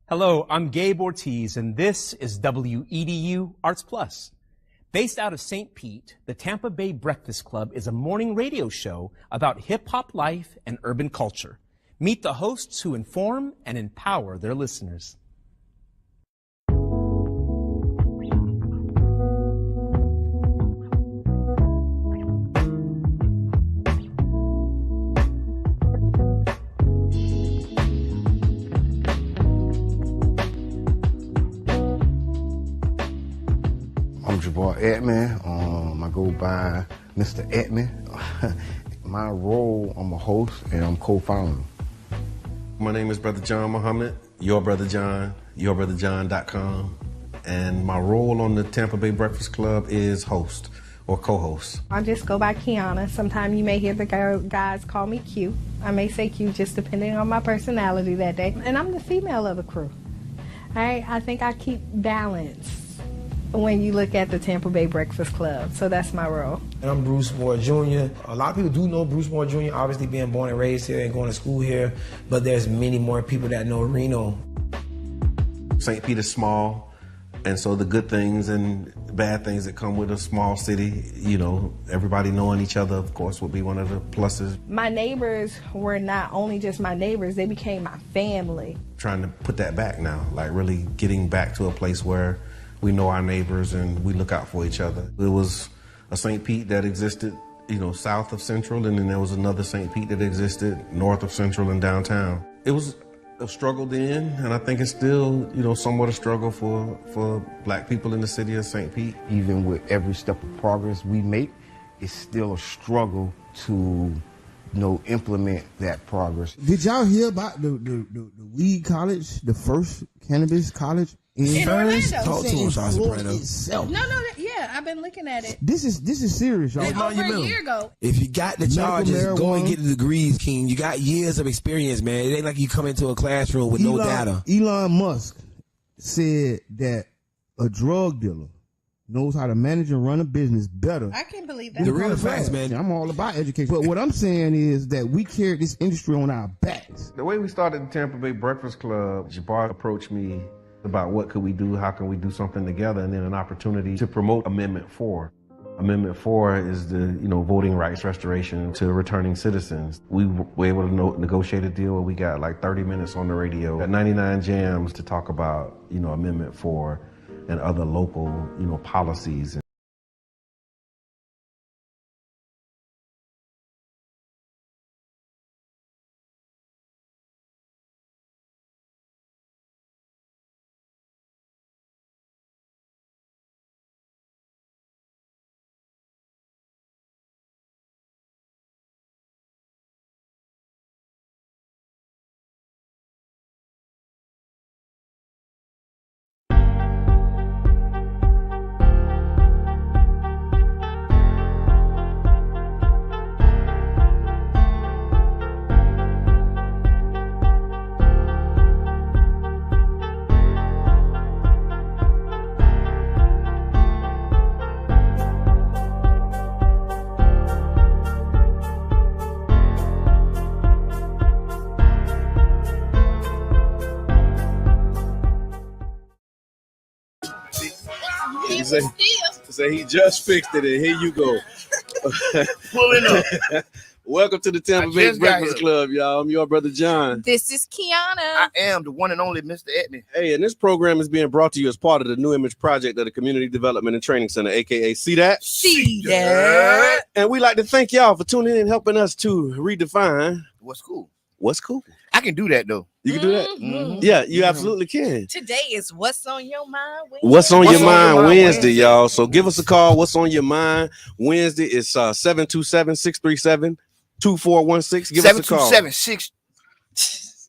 Hello, I'm Gabe Ortiz, and this is WEDU Arts Plus. Based out of St. Pete, the Tampa Bay Breakfast Club is a morning radio show about hip-hop life and urban culture. Meet the hosts who inform and empower their listeners. I'm Jabbar Edmond. I go by Mr. Edmond. My role, I'm a host and I'm co-founder. My name is Brother John Muhammad, Your Brother John, YourBrotherJohn.com. And my role on the Tampa Bay Breakfast Club is host or co-host. I just go by Qiana. Sometimes you may hear the guys call me Q. I may say Q just depending on my personality that day. And I'm the female of the crew. I think I keep balance when you look at the Tampa Bay Breakfast Club. So that's my role. And I'm Bruce Moore Jr. A lot of people do know Bruce Moore Jr., obviously being born and raised here and going to school here, but there's many more people that know Reno. St. Pete is small, and so the good things and bad things that come with a small city, you know, everybody knowing each other, of course, would be one of the pluses. My neighbors were not only just my neighbors, they became my family. Trying to put that back now, like really getting back to a place where we know our neighbors and we look out for each other. It was a St. Pete that existed, you know, south of Central, and then there was another St. Pete that existed north of Central and downtown. It was a struggle then, and I think it's still, you know, somewhat a struggle for black people in the city of St. Pete. Even with every step of progress we make, it's still a struggle to, implement that progress. Did y'all hear about the weed college, the first cannabis college? In Orlando. Talk to us, Soprano. Yeah, I've been looking at it. This is serious, y'all. Over a year ago. If you got the charges, go and get the degrees, King. You got years of experience, man. It ain't like you come into a classroom with no data. Elon Musk said that a drug dealer knows how to manage and run a business better. I can't believe that. The real facts, man. I'm all about education. But what I'm saying is that we carry this industry on our backs. The way we started the Tampa Bay Breakfast Club, Jabbar approached me about what could we do, how can we do something together, and then an opportunity to promote Amendment 4. Amendment 4 is the, voting rights restoration to returning citizens. We were able to negotiate a deal where we got like 30 minutes on the radio, got 99 jams to talk about, Amendment 4 and other local, policies. Say he just fixed it, and here you go. Pulling up. Welcome to the Tampa Bay Breakfast Club, y'all. I'm your brother John. This is Qiana. I am the one and only Mr. Edmond. Hey, and this program is being brought to you as part of the New Image Project of the Community Development and Training Center, aka C.N.A. C.N.A. And we'd like to thank y'all for tuning in and helping us to redefine what's cool. What's cool? I can do that though. You can do that? Mm-hmm. Yeah, you absolutely can. Today is What's on Your Mind Wednesday. What's on your mind Wednesday, y'all. So give us a call. What's on your mind Wednesday is 727-637-2416. Give us a call. 727-637.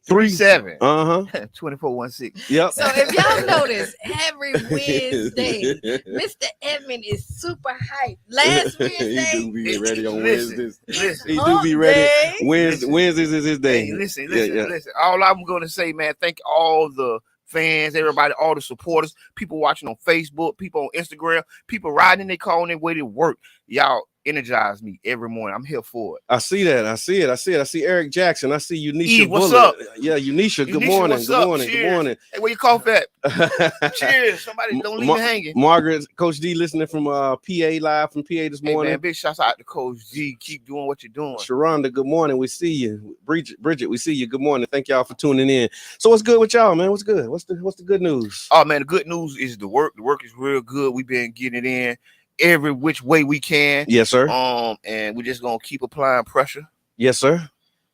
2416. Yep. So if y'all notice, every Wednesday, Mr. Edmond is super hyped. Last Wednesday, he do be ready on Wednesdays. Listen, he do be ready. Wednesdays is his day. Hey, listen. All I'm gonna say, man, thank all the fans, everybody, all the supporters, people watching on Facebook, people on Instagram, people riding in their car on their way to work. Y'all, energize me every morning. I'm here for it. I see that. I see it. I see Eric Jackson. I see Unisha. Eve, what's Bullet. up? Yeah, Unisha. Good Unisha, morning. what's Good up? morning. Cheers. Good morning. Hey, where you cough at? Cheers. Somebody don't leave me hanging. Margaret, Coach D, listening from PA live from PA this morning. Hey man, big shouts out to Coach G. Keep doing what you're doing. Sharonda, good morning. We see you. Bridget, we see you. Good morning. Thank y'all for tuning in. So what's good with y'all, man? What's good? What's the good news? Oh man, the good news is the work. The work is real good. We've been getting it in every which way we can. Yes, sir. And we're just gonna keep applying pressure. Yes, sir.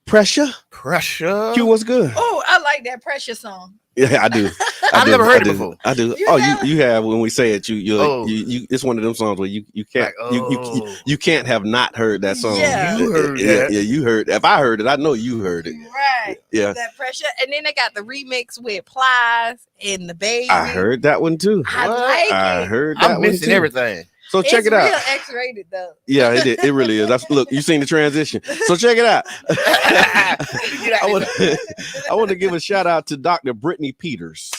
Pressure. Q, what's good? Oh, I like that pressure song. Yeah, I do. I've never heard it before. I do. You have. When we say it, you it's one of them songs where you can't you can't have not heard that song. Yeah. You heard that. Yeah, you heard. If I heard it, I know you heard it. Right. Yeah. That pressure. And then they got the remix with Plies and the Baby. I heard that one too. I heard that I'm missing everything. So check it out. It's real X-rated though. Yeah, it really is. Look, you seen the transition. So check it out. I want to give a shout out to Dr. Brittany Peters.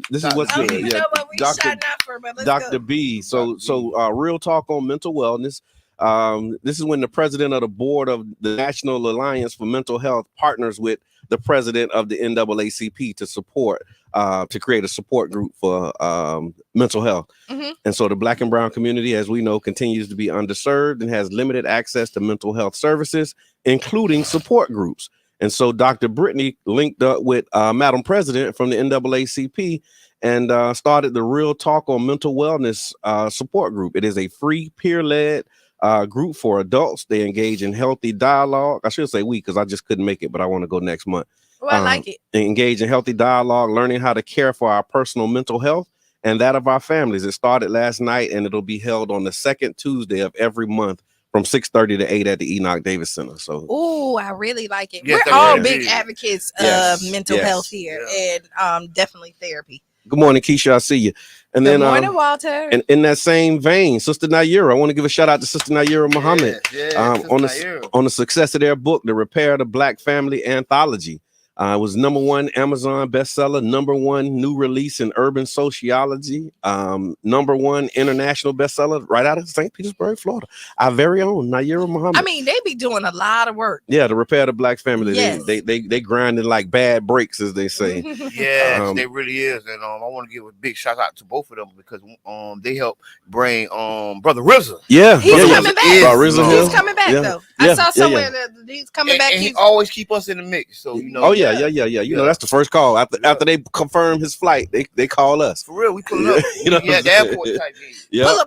This is what's good. You know what we shouting out for, but let's Dr. B. So real talk on mental wellness. This is when the president of the board of the National Alliance for Mental Health partners with the president of the NAACP to support to create a support group for mental health. Mm-hmm. And so the Black and brown community, as we know, continues to be underserved and has limited access to mental health services, including support groups. And so Dr. Brittany linked up with Madam President from the NAACP and started the Real Talk on Mental Wellness support group. It is a free peer-led group for adults. They engage in healthy dialogue. I should say we, because I just couldn't make it, but I want to go next month. Well, I like it. Engage in healthy dialogue, learning how to care for our personal mental health and that of our families. It started last night and it'll be held on the second Tuesday of every month from 6:30 to 8 at the Enoch Davis Center. So, oh, I really like it. Yes, We're all big advocates of mental health here, and definitely therapy. Good morning, Keisha. I see you. And Good then, morning, Walter. And in that same vein, Sister Naira, I want to give a shout out to Sister Naira Muhammad on the success of their book, The Repair of the Black Family Anthology. It was #1 Amazon bestseller, #1 new release in urban sociology, #1 international bestseller right out of St. Petersburg, Florida. Our very own Naira Muhammad. I mean, they be doing a lot of work. Yeah, to repair the Black family. Yes. They grinding like bad breaks, as they say. Yeah, they really is. And I want to give a big shout out to both of them because they help bring Brother RZA. Yeah, he's coming back. He's coming back though. I saw somewhere that he's coming back. And he always keep us in the mix. So you know. Oh yeah. You know, that's the first call after they confirm his flight. They call us for real. We pull up. You know, the airport type. Yeah.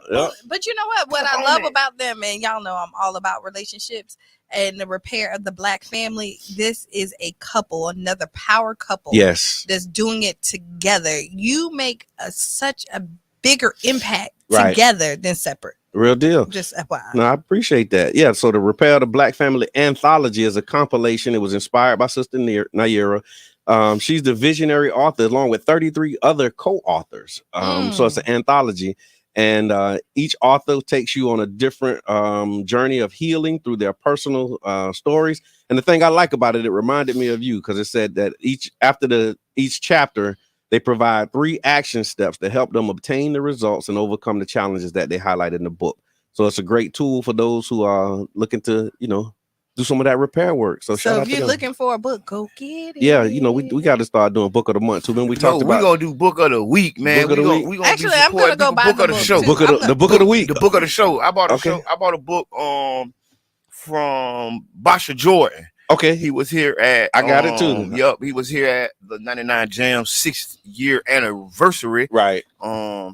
But you know what I love about them, and y'all know I'm all about relationships and the repair of the Black family. This is a couple, another power couple. Yes, that's doing it together. You make such a bigger impact together than separate. Real deal. Just FYI. No, I appreciate that. Yeah. So the Repair of the Black Family Anthology is a compilation. It was inspired by Sister Naira. She's the visionary author along with 33 other co-authors. So it's an anthology. And each author takes you on a different journey of healing through their personal stories. And the thing I like about it, it reminded me of you because it said that after each chapter, they provide 3 action steps to help them obtain the results and overcome the challenges that they highlight in the book. So it's a great tool for those who are looking to, do some of that repair work. So if you're looking for a book, go get it. Yeah, we got to start doing book of the month too. Then we talked about we're gonna do book of the week, man. Actually, I'm gonna go buy book of the show. The book of the week. The book of the show. I bought a book from Basha Jordan. Okay, he was here at. I got it too. Yup, he was here at the 99 Jam 6th year anniversary. Right.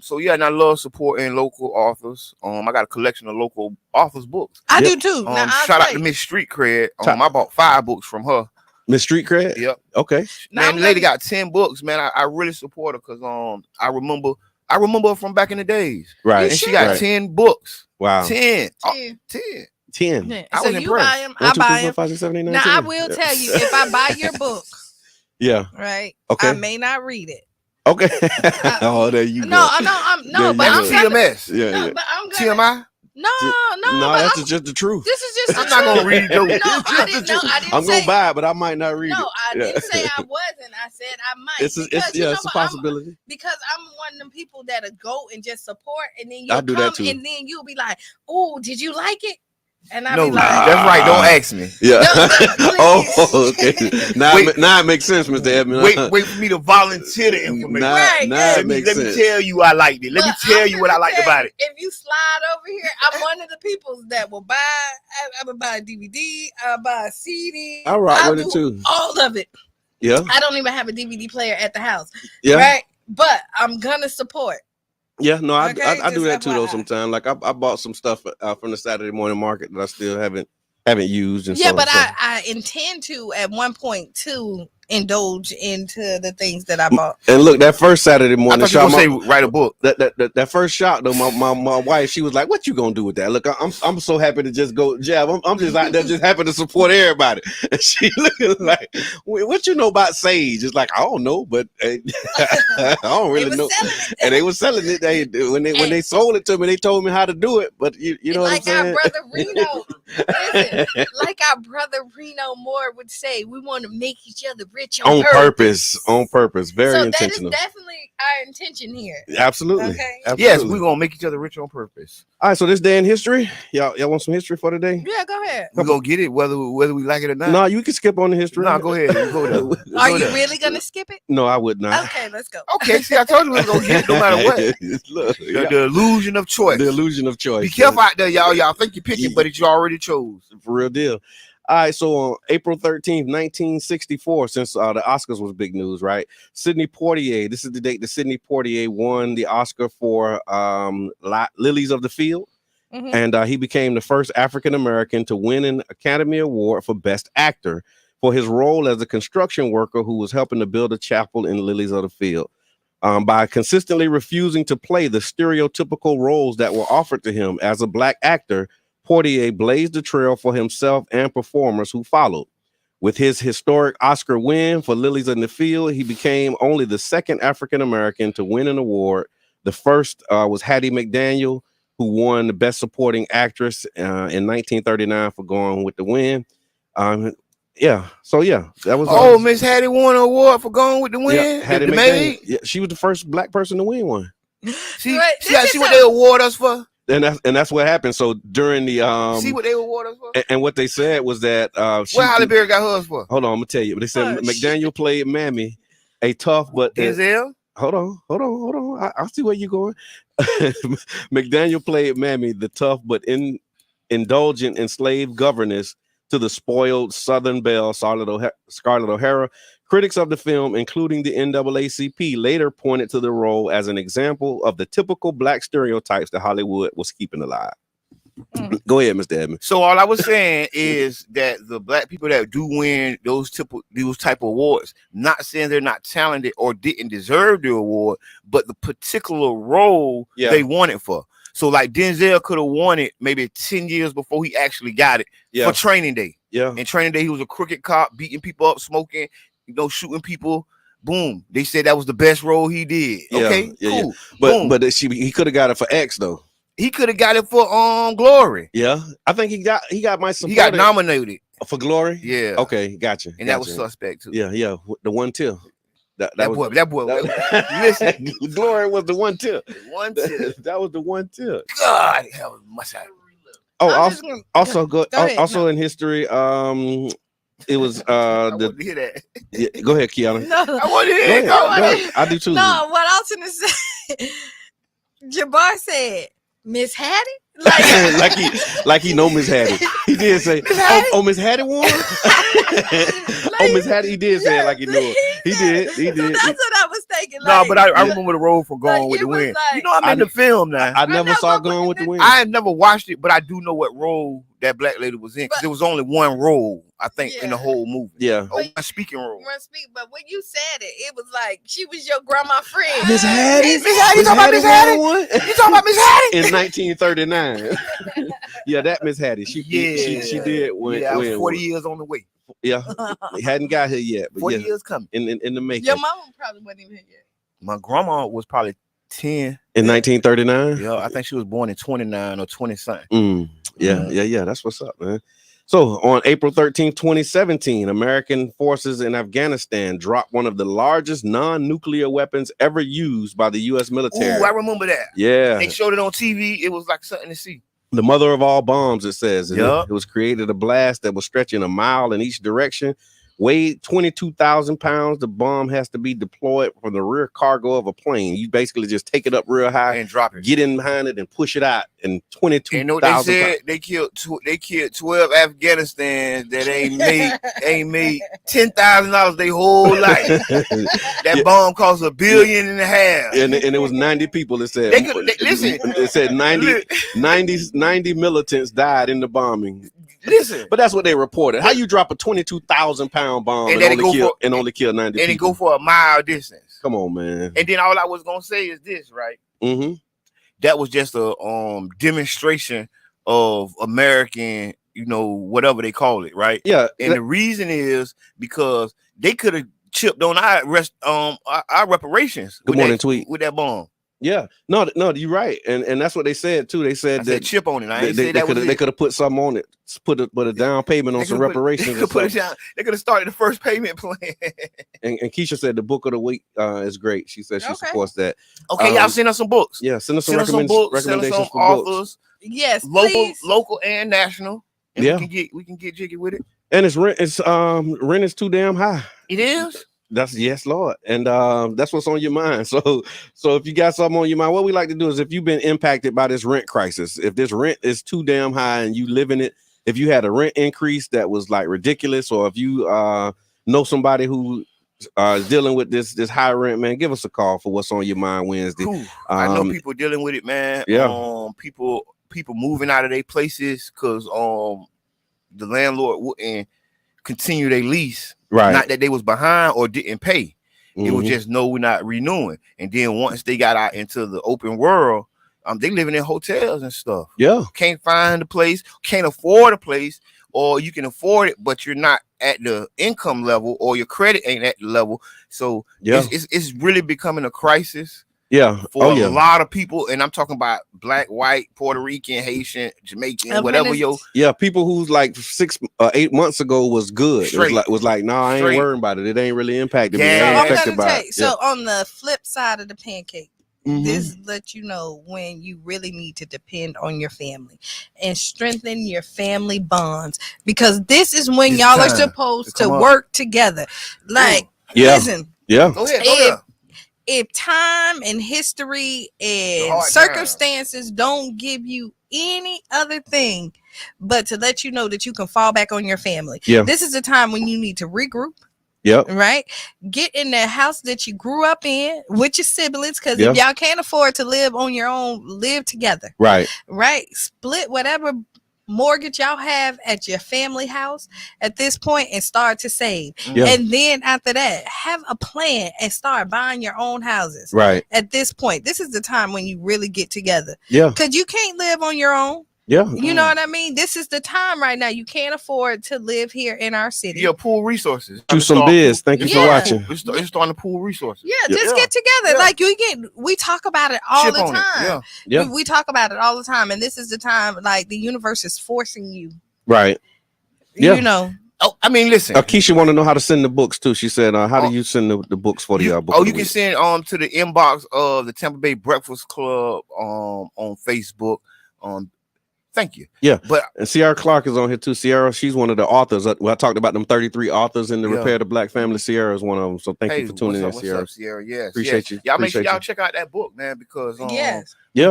So yeah, and I love supporting local authors. I got a collection of local authors' books. I do too. Shout out to Miss Street Cred. I bought 5 books from her. Miss Street Cred. Yep. Okay. Man, the lady got 10 books. Man, I really support her because I remember her from back in the days. Right. And she got 10 books. Wow. 10. 10. Yeah. I So was you buy them, I buy them. Now I will tell you, if I buy your book, right? Okay. I may not read it. Okay. There you go. No, but I'm TMS. No, but I'm gonna, TMI. No, No, that's just the truth. This is just. I'm not gonna read it. No, I didn't know. I didn't. I'm gonna buy it, but I might not read it. No, I didn't say I wasn't. I said I might. It's a possibility. Because I'm one of them people that'll go and just support, and then I you'll do come that too. and then you'll be like, "Oh, did you like it?" And I No, be like, that's right. Don't ask me. Yeah. No, okay. Now it makes sense, Mr. Edmund. Wait for me to volunteer the information. Now it makes sense. Let me tell you I liked it. Let me tell you what I liked about it. If you slide over here, I'm one of the people that will buy. I would buy a DVD. I'll buy a CD. I rock with it too. All of it. Yeah. I don't even have a DVD player at the house. Yeah. Right. But I'm gonna support. Yeah, no, I Okay, do that too though FYI. sometimes. Like I bought some stuff from the Saturday morning market that I still haven't used. And Yeah, so, but so. I intend to at one point to indulge into the things that I bought. And look, that first Saturday I morning thought you shot, were gonna say write a book. that first shot though, my wife, she was like, "What you gonna do with that?" Look, I'm so happy to just go jab. I'm just out there just happy to support everybody. And she looking like, "What you know about Sage?" It's like, I don't know, but I don't really know. And they were selling it. When they sold it to me, they told me how to do it. But you know what I'm saying? Like our brother Reno, listen, like our brother Reno Moore would say, we want to make each other rich on purpose. On purpose. Very intentional. That is definitely our intention here. Absolutely. Okay. Absolutely. Yes, we're gonna make each other rich on purpose. All right, so this day in history, y'all want some history for today? Yeah, go ahead. We're gonna get it whether we like it or not. No, you can skip on the history. No, go ahead. You go there. Are you really gonna skip it? No, I would not. Okay, let's go. Okay, see, I told you we was gonna get it no matter what. Look, The illusion of choice. the illusion of choice. Be careful out there, y'all. Y'all think you're picking, but it's you already chose. For real deal. All right, so on April 13th, 1964, since the Oscars was big news, right? Sidney Poitier, this is the date that Sidney Poitier won the Oscar for Lilies of the Field. Mhm. And he became the first African-American to win an Academy Award for Best Actor for his role as a construction worker who was helping to build a chapel in Lilies of the Field. By consistently refusing to play the stereotypical roles that were offered to him as a black actor, Poitier blazed the trail for himself and performers who followed. With his historic Oscar win for Lilies in the Field, he became only the second African-American to win an award. The first was Hattie McDaniel, who won the Best Supporting Actress in 1939 for Going with the Wind. That was. Oh, Miss Hattie won an award for Going with the Wind. Yeah, Hattie the McDaniel. maid. Yeah, she was the first black person to win one. See what they award us for. And that's what happened. So during the see what they award us for. And what they said was that what Halle Berry got hers for? Hold on, I'm gonna tell you. They said McDaniel played Mammy, a tough but Denzel. Hold on. I see where you're going. McDaniel played Mammy, the tough but indulgent enslaved governess to the spoiled Southern belle Scarlett O'Hara. Critics of the film, including the NAACP, later pointed to the role as an example of the typical black stereotypes that Hollywood was keeping alive. Go ahead, Mr. Edmund. So all I was saying is that the black people that do win those type of awards, not saying they're not talented or didn't deserve the award, but the particular role they won it for. So like Denzel could have won it maybe 10 years before he actually got it for Training Day. Yeah. In Training Day, he was a crooked cop, beating people up, smoking, shooting people. Boom. They said that was the best role he did. Okay, cool. But he could have got it for X though. He could have got it for Glory. Yeah, I think he got my support. He got nominated for Glory. Yeah. Okay, gotcha. And that was suspect too. Yeah. The one tip. That boy. Listen, Glory was the one tip. One tip. That was the one tip. God, hell must have. Also in history, it was I want to hear that. Yeah, go ahead, Qiana. No, I want to hear it. I do too. No, what I was gonna say, Jabbar said, Miss Hattie? Like he know Miss Hattie. He did say, "Oh, Miss Hattie won." Miss Hattie. He did say it like he knew it. He did. So that's what I was thinking. No, but I remember the role for Going with the Wind. I'm in the film now. I never saw Going with the Wind. I had never watched it, but I do know what role that black lady was in because there was only one role I think in the whole movie. Yeah, one speaking role. But when you said it was like she was your grandma friend. Miss Hattie. You talking about Miss Hattie? You talking about Miss Hattie? In 1939. Yeah, that Miss Hattie. She did win. Yeah, 40 years on the way. Yeah, he hadn't got here yet. But 40 years coming. In the making. Your mama probably wasn't even here yet. My grandma was probably 10. In 1939? Yeah, I think she was born in 29 or 20 something. Yeah. That's what's up, man. So on April 13th, 2017, American forces in Afghanistan dropped one of the largest non-nuclear weapons ever used by the U.S. military. Ooh, I remember that. Yeah. They showed it on TV. It was like something to see. The mother of all bombs, it says. And Yep. it was created a blast that was stretching a mile in each direction. Weighed 22,000 pounds. The bomb has to be deployed from the rear cargo of a plane. You basically just take it up real high and drop it, get in behind it, and push it out. And 22,000. You know what they said? They killed 12 Afghanistan that ain't made $10,000 their whole life. That bomb cost $1.5 billion. And it was 90 people. It said. Listen. It said 90 militants died in the bombing. Listen, but that's what they reported. How you drop a 22,000-pound bomb and only kill 90 people? And it go for a mile distance. Come on, man. And then all I was gonna say is this, right? Mm-hmm. That was just a demonstration of American, whatever they call it, right? Yeah. And the reason is because they could have chipped on our reparations. Good morning, tweet with that bomb. Yeah, no, you're right, and that's what they said too. They said that chip on it. They could have put something on it, put a down payment on some reparations. They could have started the first payment plan. and Keisha said the book of the week is great. She said she supports that. Okay, y'all send us some books. Yeah, send us some recommendations send us some for authors. Books. Yes, local and national. And we can get jiggy with it. And rent is too damn high. It is. Yes, Lord. And that's what's on your mind. So if you got something on your mind, what we like to do is, if you've been impacted by this rent crisis, if this rent is too damn high and you live in it, if you had a rent increase that was like ridiculous, or if you know somebody who is dealing with this high rent, man, give us a call for what's on your mind Wednesday. I know people dealing with it, man. Yeah. People moving out of their places because the landlord wouldn't continue their lease. Right. Not that they was behind or didn't pay. It was just, no, we're not renewing. And then once they got out into the open world, they living in hotels and stuff. Yeah. Can't find a place, can't afford a place, or you can afford it, but you're not at the income level, or your credit ain't at the level. So it's really becoming a crisis. Yeah, for a lot of people, and I'm talking about black, white, Puerto Rican, Haitian, Jamaican, whatever. People who's like 8 months ago was good. It was like, nah, I ain't worrying about it. It ain't really impacted me. I'm gonna tell you. So on the flip side of the pancake, this lets you know when you really need to depend on your family and strengthen your family bonds, because this is when y'all are supposed to work together. Like, listen, go ahead. If time and history and circumstances don't give you any other thing but to let you know that you can fall back on your family, this is the time when you need to regroup. Right? Get in the house that you grew up in with your siblings, because if y'all can't afford to live on your own, live together. Right. Split whatever mortgage y'all have at your family house at this point and start to save. And then after that, have a plan and start buying your own houses. Right. At this point, this is the time when you really get together. Yeah. Because you can't live on your own. Yeah. You know what I mean? This is the time right now. You can't afford to live here in our city. Pool resources. Do some biz. Thank you for watching. It's starting to pool resources. Just get together. Like we talk about it all the time. We talk about it all the time. And this is the time, like, the universe is forcing you. Right. You know. Oh, I mean, listen. Keisha want to know how to send the books too. She said, "How do you send the books for the book?" You can send to the inbox of the Tampa Bay Breakfast Club on Facebook. Thank you. Yeah, and Sierra Clark is on here too. Sierra, she's one of the authors. I talked about them 33 authors in the Repair the Black Family. Sierra is one of them. So thank you for tuning in, Sierra. What's up, Sierra? Yes, appreciate you. Y'all make sure y'all check out that book, man, because we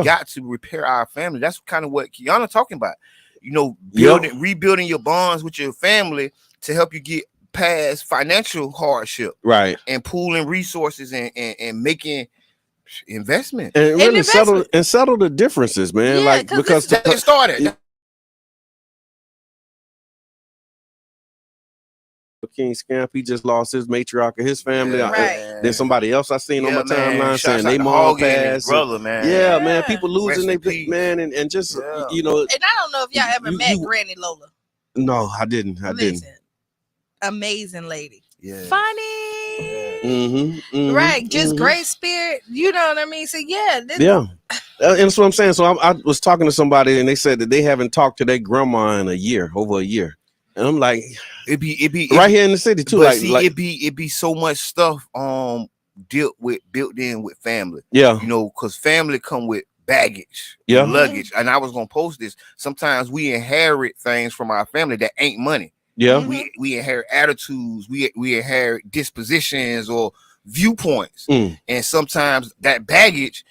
got to repair our family. That's kind of what Qiana talking about. Rebuilding your bonds with your family to help you get past financial hardship, right? And pooling resources and making investment and really settle the differences, man. Because it started. King Scamp, he just lost his matriarch of his family. Then somebody else I seen on my timeline saying they mom passed. Brother, man. Yeah, man. People losing their man and just And I don't know if y'all ever met Granny Lola. No, I didn't. Amazing lady. Yeah. Funny. Right. Just great spirit. You know what I mean? So And that's what I'm saying. So I was talking to somebody, and they said that they haven't talked to their grandma in over a year. And I'm like, it be right here in the city too. But see, it be so much stuff built in with family. Yeah, you know, because family come with baggage, luggage. And I was gonna post this. Sometimes we inherit things from our family that ain't money. Yeah, we inherit attitudes, we inherit dispositions or viewpoints, and sometimes that baggage.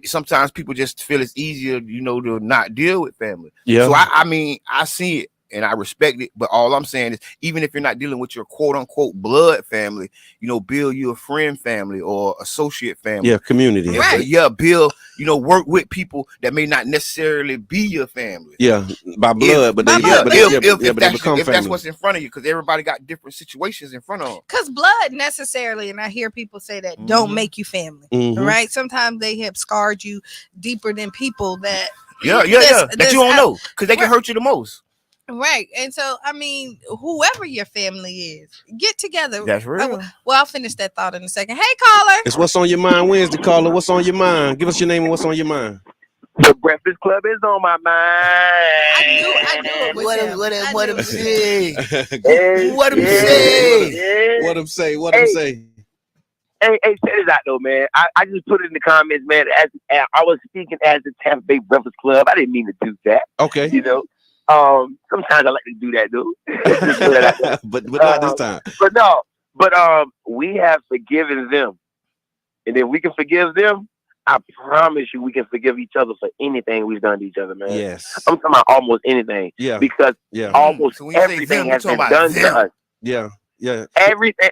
Sometimes people just feel it's easier, you know, to not deal with family. Yeah. So I mean, I see it and I respect it, but all I'm saying is, even if you're not dealing with your quote unquote blood family, you know, build you a friend family or associate family. Yeah, community. Right. Yeah, build, you know, work with people that may not necessarily be your family. Yeah, by blood, but they become family. If that's what's in front of you, because everybody got different situations in front of them. Because blood necessarily, and I hear people say that, don't make you family. Right? Sometimes they have scarred you deeper than people that that you don't know, because they can hurt you the most. Right. And so, I mean, whoever your family is, get together. That's real. Well, I'll finish that thought in a second. Hey, caller. It's What's on Your Mind Wednesday, caller. What's on your mind? Give us your name and what's on your mind. The Breakfast Club is on my mind. I knew it was What him say? What him say? What him say? What him say? Hey, check this out though, man. I just put it in the comments, man. As I was speaking as the Tampa Bay Breakfast Club, I didn't mean to do that. Okay. You know. Sometimes I like to do that, dude. but not this time. But we have forgiven them, and if we can forgive them, I promise you, we can forgive each other for anything we've done to each other, man. Yes, I'm talking about almost anything. Yeah, because almost everything has been done to us. Yeah.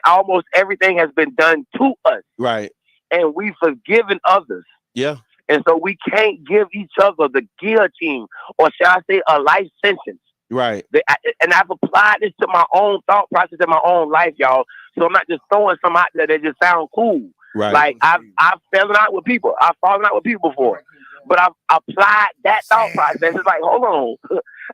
Almost everything has been done to us. Right, and we've forgiven others. Yeah. And so we can't give each other the guillotine, or shall I say, a life sentence. Right. And I've applied this to my own thought process in my own life, y'all. So I'm not just throwing some out there that just sound cool. Right. Like I've fallen out with people. I've fallen out with people before. But I've applied that thought process. It's like, hold on.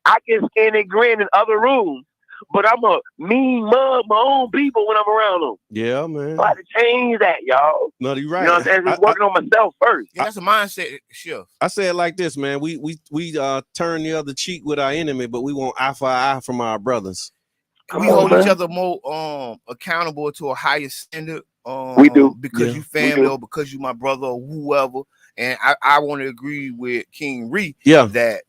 I can skin and grin in other rooms, but I'm a mean mug my own people when I'm around them. Yeah, man. So I had to change that, y'all. No, you're right. You know what I'm saying? Just working on myself first. Yeah, that's a mindset shift. I say it like this, man. We turn the other cheek with our enemy, but we want eye for eye from our brothers. We hold each other more accountable to a higher standard. We do. Because you family or because you my brother or whoever. And I want to agree with King Ree that,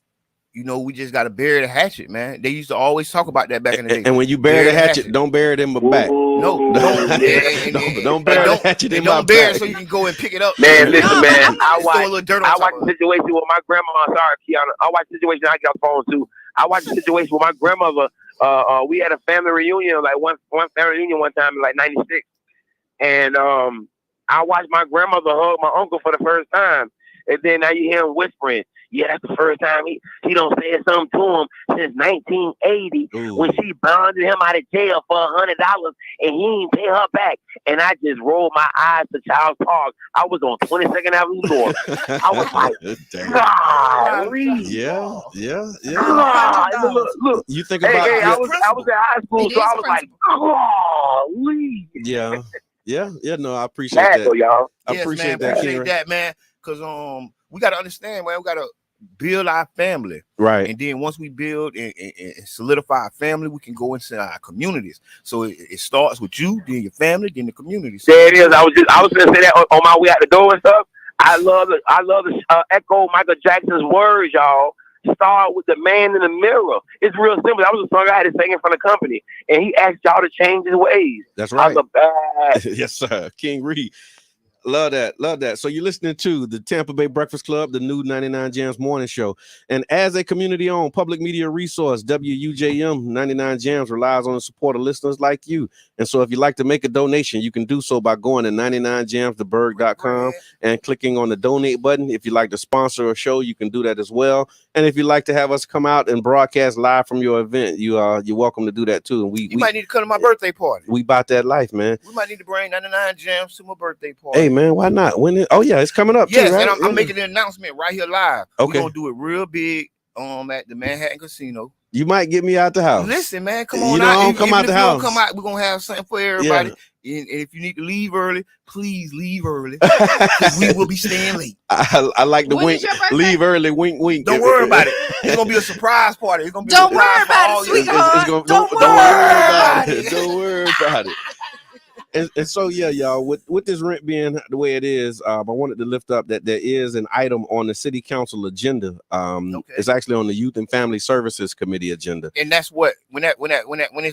you know, we just got to bury the hatchet, man. They used to always talk about that back in the day. And when you bury the hatchet, don't bury it in my back. No, don't bury the hatchet in my don't bury back. it so you can go and pick it up. Man, listen, man. I watched the situation with my grandma. Sorry, Qiana. I watched the situation. I got phone too. I watched the situation with my grandmother. We had a family reunion, like one family reunion one time in like '96, and I watched my grandmother hug my uncle for the first time, and then now you hear him whispering. Yeah, that's the first time he don't say something to him since 1980 when she bonded him out of jail for $100 and he ain't pay her back. And I just rolled my eyes to Charles Park. I was on 22nd Avenue North. I was like, golly. Yeah. Look. You think about I was in high school, so I was like, golly. Yeah. No, I appreciate that. Though, y'all. I appreciate that, man. Because we got to understand, man. We got to build our family, right? And then once we build and solidify our family, we can go into our communities. So it starts with you, then your family, then the community. So there it is. I was gonna say that on my way out the door and stuff. I love to echo Michael Jackson's words, y'all. Start with the man in the mirror. It's real simple. That was a song I had to sing in front of company, and he asked y'all to change his ways. That's right. Bad. Yes, sir. King Reed. Love that. So you're listening to the Tampa Bay Breakfast Club, the new 99 Jams morning show. And as a community-owned public media resource, WUJM 99 Jams relies on the support of listeners like you. And so if you'd like to make a donation, you can do so by going to 99jamstheberg.com and clicking on the donate button. If you'd like to sponsor a show, you can do that as well. And if you'd like to have us come out and broadcast live from your event, you're welcome to do that too. And you might need to come to my birthday party. We about that life, man. We might need to bring 99 Jams to my birthday party. Hey, man, why not? It's coming up. Yes, too, right? And I'm making an announcement right here live. Okay. We're gonna do it real big at the Manhattan Casino. You might get me out the house. Listen, man, come on out. Don't come out the house. Come out, we're gonna have something for everybody. And if you need to leave early, please leave early. We will be staying late. I like the wink. Leave early, wink, wink. Don't worry about it. It's gonna be a surprise party. It's gonna be don't worry about it, sweetheart. Don't worry about it. Don't worry about it. And so yeah, y'all, with this rent being the way it is, I wanted to lift up that there is an item on the city council agenda. It's actually on the Youth and Family Services Committee agenda. And that's what when is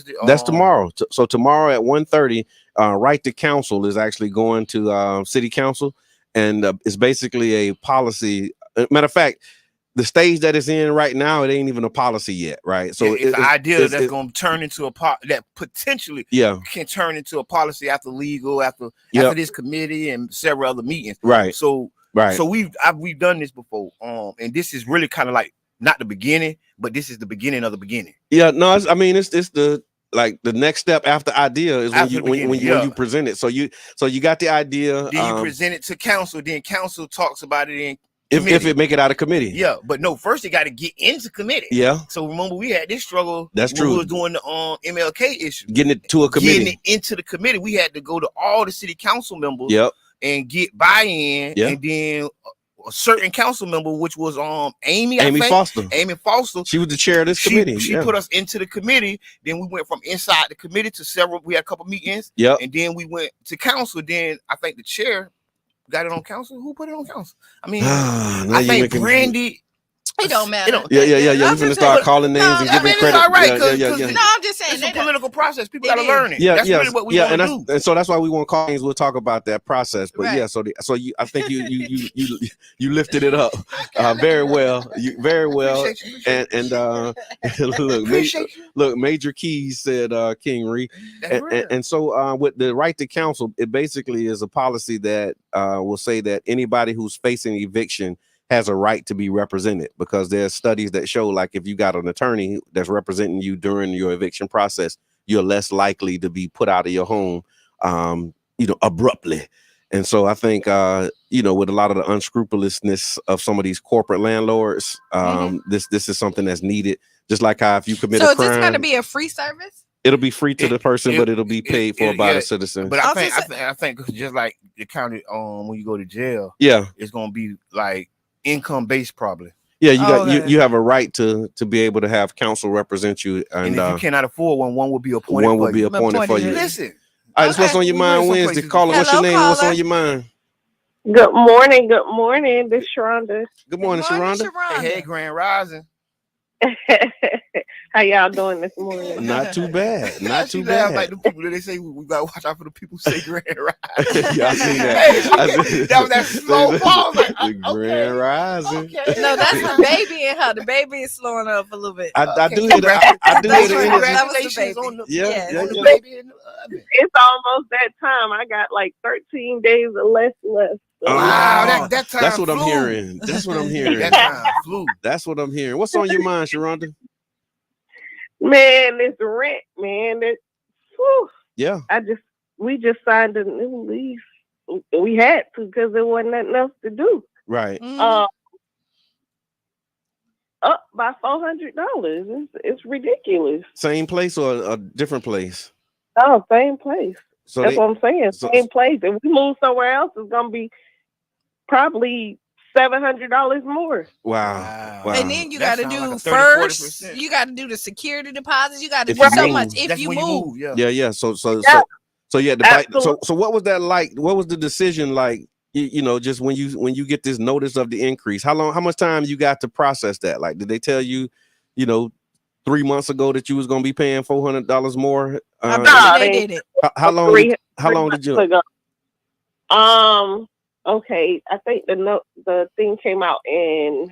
the that's tomorrow. So tomorrow at 1:30, Right to Counsel is actually going to city council, and it's basically a policy. Matter of fact, the stage that it's in right now, it ain't even a policy yet, right? So it's an idea that's going to turn into a that potentially can turn into a policy after legal, after this committee and several other meetings, right? So we've done this before, and this is really kind of like not the beginning, but this is the beginning of the beginning. Yeah, no, it's the like the next step after idea is when you present it. So you got the idea, then you present it to council, then council talks about it in. If it make it out of committee. Yeah, but no, first you got to get into committee. Yeah. So remember we had this struggle. That's true. We was doing the MLK issue. Getting it to a committee. Getting it into the committee. We had to go to all the city council members and get buy-in. And then a certain council member, which was Amy Foster. Amy Foster. She was the chair of this committee. She put us into the committee. Then we went from inside the committee to several. We had a couple meetings. Yeah. And then we went to council. Then I think the chair got it on council. Who put it on council? I mean, I think Brandy. It don't matter. Yeah. We're gonna start calling names and giving credit. All right, no, I'm just saying it's a political process. People got to learn it. Yeah, that's really what we want to do. And so that's why we want to call names. We'll talk about that process. But I think you lifted it up very well. Very well. And look, Major Keys said King Ree. And so with the right to counsel, it basically is a policy that will say that anybody who's facing eviction has a right to be represented, because there's studies that show, like, if you got an attorney that's representing you during your eviction process, you're less likely to be put out of your home, abruptly. And so I think, with a lot of the unscrupulousness of some of these corporate landlords, this is something that's needed. Just like how if you commit a crime. So is this going to be a free service? It'll be free to the person, but it'll be paid for by the citizen. But I think just like the county, when you go to jail, it's going to be like income-based probably. Yeah, you have a right to be able to have counsel represent you, and if you cannot afford one will be appointed. One will be appointed for you. Listen, all right, what's on your mind Wednesday? Caller, what's your name? Caller. What's on your mind? Good morning. Good morning. This is Sharonda. Good morning, Sharonda. Hey, Grand Rising. How y'all doing this morning? Not too bad. Not too bad. Like the people that they say we gotta watch out for the people who say Grand Rising. Yeah, I seen that. That was that slow pause. Like, Grand Rising. Okay. No, that's the baby in her. The baby is slowing up a little bit. I do hear that. I do hear the energy. That was the baby. Yeah. The baby in the oven. It's almost that time. I got like 13 days or less left. Wow, that time that's what flew. I'm hearing. That's what I'm hearing. That time flew. That's what I'm hearing. What's on your mind, Sharonda? Man, this rent, man. Yeah. We just signed a new lease. We had to because there wasn't nothing else to do. Right. Up by $400. It's ridiculous. Same place or a different place? Oh, same place. So that's what I'm saying. Same place. If we move somewhere else, it's gonna be probably $700 more. Wow. And then you got to do like first. 40%. You got to do the security deposits. You got to do so much if you move. Yeah. So yeah. So what was that like? What was the decision like? Just when you get this notice of the increase, how much time you got to process that? Like, did they tell you, 3 months ago that you was gonna be paying $400 more? No, they did it. How long did you? Ago. Okay, I think the thing came out in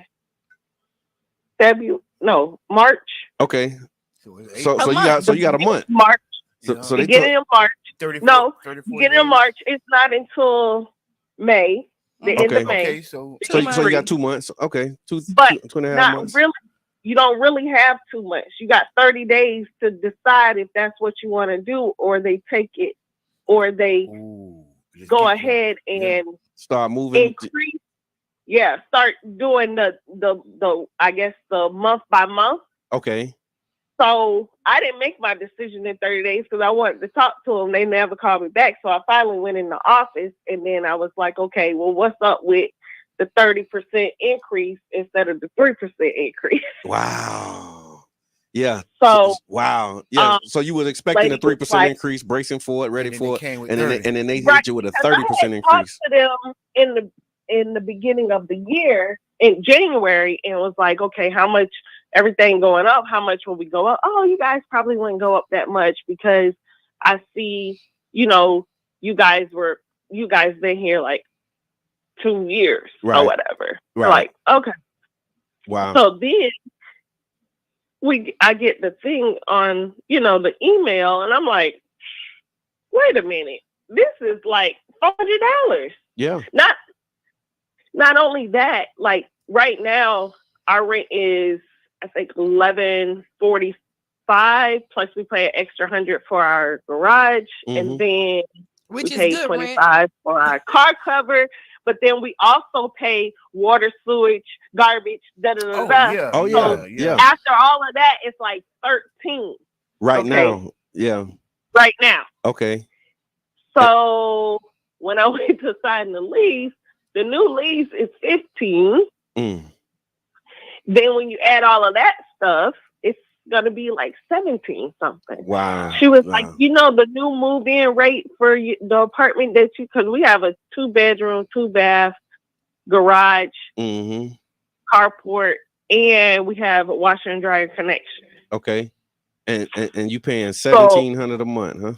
March. Okay, so you got a month. March. So they get in March. 34 get in March. It's not until May. The end of May. Okay, so you got 2 months. Okay, two and a half months. Really. You don't really have too much. You got 30 days to decide if that's what you want to do, or they take it, or they go ahead and start moving. Increase. Start doing the I guess the month by month. Okay. So I didn't make my decision in 30 days because I wanted to talk to them. They never called me back. So I finally went in the office, and then I was like, okay, well, what's up with the 30% increase instead of the 3% increase? Wow. Yeah. So wow. Yeah. So you was expecting a 3% increase, bracing for it, ready for it, and then they hit you with a 30% increase. I talked to them in the beginning of the year in January, and was like, okay, how much everything going up? How much will we go up? Oh, you guys probably wouldn't go up that much because I see, you guys been here like 2 years or whatever. Right. Like, okay. Wow. So then I get the thing on, the email, and I'm like, wait a minute, this is like $400. Yeah. Not only that, like right now our rent is, I think, $1,145 plus we pay an extra $100 for our garage, and then we pay $25 for our car cover. But then we also pay water, sewage, garbage, da-da-da-da. Oh, yeah. After all of that, it's like 13. Right now. Yeah. Right now. Okay. So when I went to sign the lease, the new lease is 15. Then when you add all of that stuff, it's gonna be like 17 something. Wow. She was like, the new move-in rate for the apartment because we have a 2-bedroom, 2-bath garage, carport, and we have a washer and dryer connection. Okay. And you paying $1,700 a month, huh?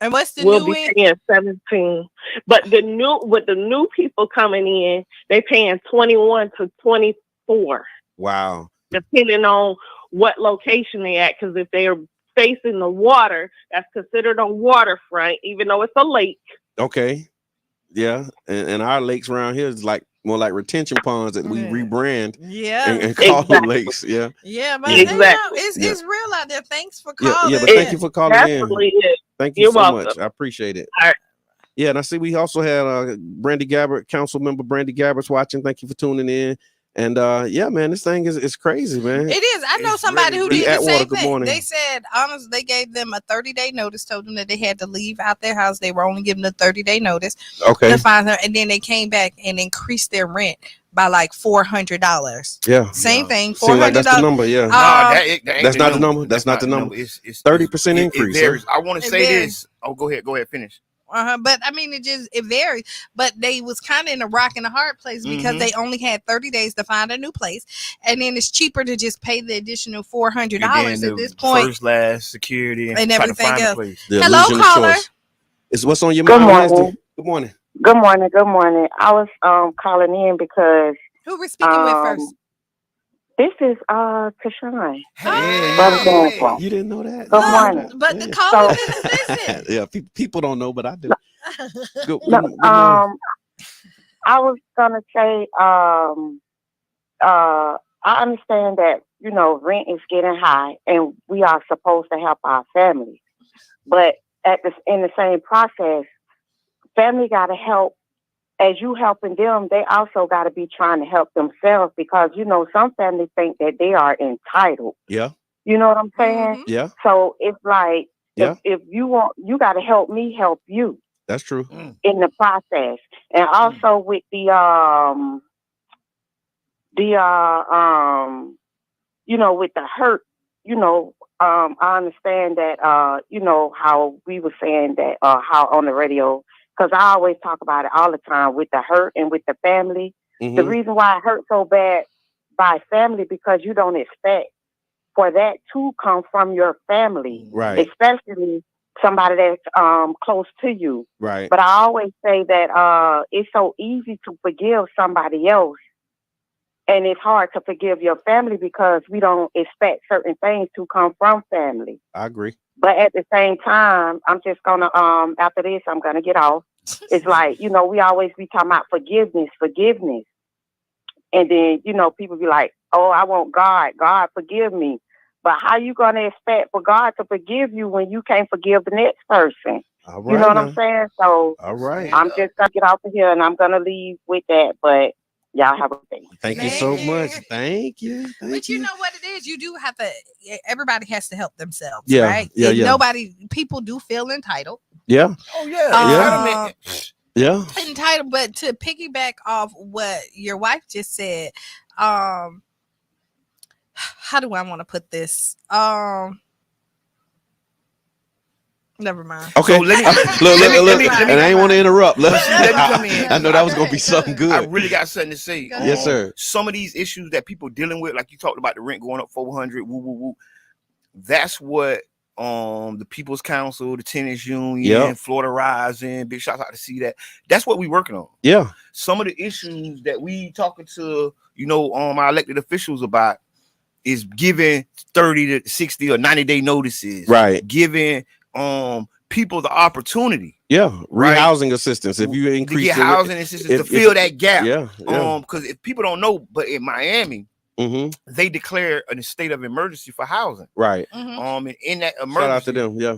And what's the we'll new be paying 17, but the new people coming in, they paying 21 to 24. Wow. Depending on what location they at, because if they are facing the water, that's considered a waterfront, even though it's a lake. Okay. Yeah, and our lakes around here is like more like retention ponds that we rebrand. Yeah, and call them lakes. Yeah. Yeah, but it's real out there. Thanks for calling. Yeah, but thank you for calling in. Thank you You're so welcome. much. I appreciate it. All right. Yeah, and I see we also had Brandy Gabbert, council member Brandy Gabbert's watching. Thank you for tuning in. And yeah, man, this thing is crazy, man. It is. I know somebody who did the same thing. Morning. They said, honestly, they gave them a 30-day notice, told them that they had to leave out their house. They were only given a 30-day notice to find her, and then they came back and increased their rent by like $400. Yeah, same thing. $400. Seems like that's the number. Yeah, that's not the number. That's not the number. It's 30% increase. It varies. I want to say this. Oh, go ahead. Finish. But I mean, it varies. But they was kind of in a rock and a hard place because they only had 30 days to find a new place, and then it's cheaper to just pay the additional $400 at this point. First, last, security, and everything else. Hello, caller. It's what's on your mind. Good morning. Good morning. I was calling in because who we're speaking with first. This is Qiana. Hey. You didn't know that? Good morning. But the caller didn't listen. Yeah, people don't know, but I do. Good I was gonna say, I understand that rent is getting high, and we are supposed to help our families, but in the same process, family got to help. As you helping them, they also got to be trying to help themselves because, some families think that they are entitled. Yeah. You know what I'm saying? Yeah. So it's like, if you want, you got to help me help you. That's true. In the process. And also with the with the hurt, I understand that, how we were saying that, how on the radio, because I always talk about it all the time with the hurt and with the family. The reason why it hurts so bad by family, because you don't expect for that to come from your family, right? Especially somebody that's close to you, right? But I always say that it's so easy to forgive somebody else, and it's hard to forgive your family because we don't expect certain things to come from family. I agree. But at the same time, I'm just gonna after this, I'm gonna get off. It's like, we always be talking about forgiveness. And then, people be like, oh, I want God forgive me. But how you gonna expect for God to forgive you when you can't forgive the next person? All right, you know what I'm saying? So all right. I'm just gonna get off of here and I'm gonna leave with that. But Y'all have a good day. Thank you so much. Thank you. But you know what it is? You do have to, everybody has to help themselves, Yeah, right? yeah, And yeah. people do feel entitled. Yeah. Oh, yeah. Yeah. Entitled, but to piggyback off what your wife just said, how do I want to put this? Never mind. Okay. So let me look. And I ain't want to interrupt. Let me come in. I know that was gonna be something good. I really got something to say. Yes, sir. Some of these issues that people dealing with, like you talked about the rent going up 400, woo woo woo. That's what the People's Council, the Tenants Union, Florida Rising, big shout out to see that. That's what we working on. Yeah. Some of the issues that we talking to, our elected officials about is giving 30 to 60 or 90-day notices. Right. Giving people the opportunity. Yeah. Rehousing assistance. If you increase to get housing assistance to fill that gap. Yeah. Because if people don't know, but in Miami, they declare a state of emergency for housing. Right. And in that emergency, shout out to them. Yeah.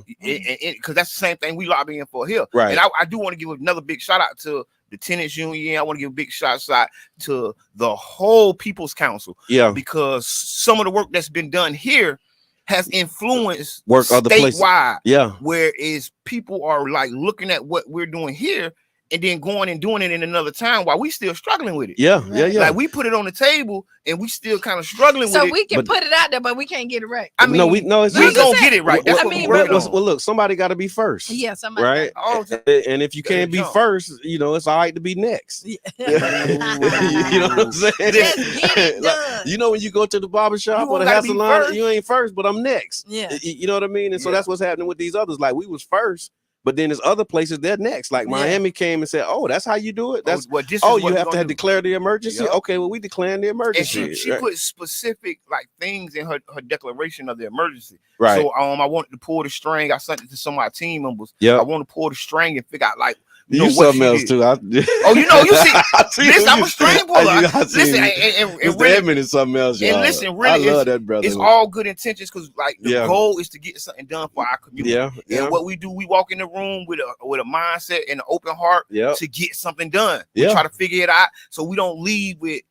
Because that's the same thing we lobbying for here. Right. And I do want to give another big shout out to the Tenants Union. I want to give a big shout out to the whole People's Council. Yeah. Because some of the work that's been done here has influenced work other places. Statewide. Yeah. Whereas people are like looking at what we're doing here and then going and doing it in another town while we still struggling with it. Yeah. Yeah. Yeah. Like we put it on the table and we still kind of struggling with it. So we can put it out there, but we can't get it right. I mean, we gonna get it right. That's what we working on. Well, look, somebody got to be first. Yeah, somebody. Right. And if you can't be first, it's all right to be next. You know what I'm saying? Just get it done. When you go to the barbershop or the hair salon, you ain't first, but I'm next. Yeah. You know what I mean? And so that's what's happening with these others. Like we was first. But then there's other places they're next. Like Miami came and said, "Oh, that's how you do it. That's you have to declare the emergency." Yep. Okay, well, we declaring the emergency. And she put specific things in her declaration of the emergency. Right. So I wanted to pull the string. I sent it to some of my team members. Yeah. I want to pull the string and figure out you something else too. You see, listen, I'm a string puller. Listen, and Mr. Edmund is something else. And listen, really, I love that brother. It's all good intentions because the goal is to get something done for our community. Yeah. And what we do, we walk in the room with a mindset and an open heart to get something done. We try to figure it out so we don't leave with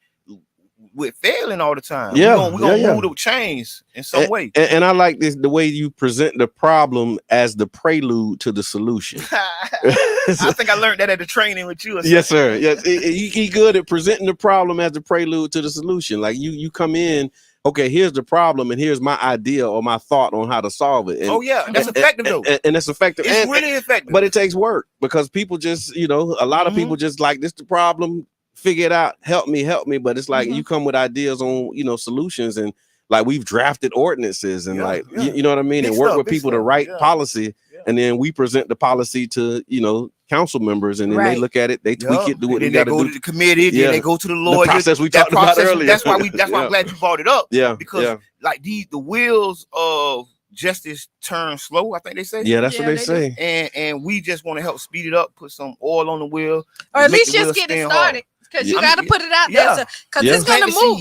failing all the time. Yeah, we're gonna move the chains in some way. And I like the way you present the problem as the prelude to the solution. I think I learned that at the training with you. Yes, sir. Yes, he good at presenting the problem as the prelude to the solution. Like you come in. Okay, here's the problem, and here's my idea or my thought on how to solve it. And, that's effective though. And that's effective. It's really effective. But it takes work because people just, a lot of people just like this the problem. Figure it out, help me, but it's like you come with ideas on solutions, and like we've drafted ordinances and you know what I mean, and work with people to write policy, and then we present the policy to council members, and then they look at it, they tweak it, do what they got to do. To the committee, then they go to the lawyer. The process we talked about earlier. That's why I'm glad you brought it up. Yeah, because the wheels of justice turn slow, I think they say. Yeah, that's what they say. And we just want to help speed it up, put some oil on the wheel, or at least just get it started. Because you got to put it out there. Because it's going to move.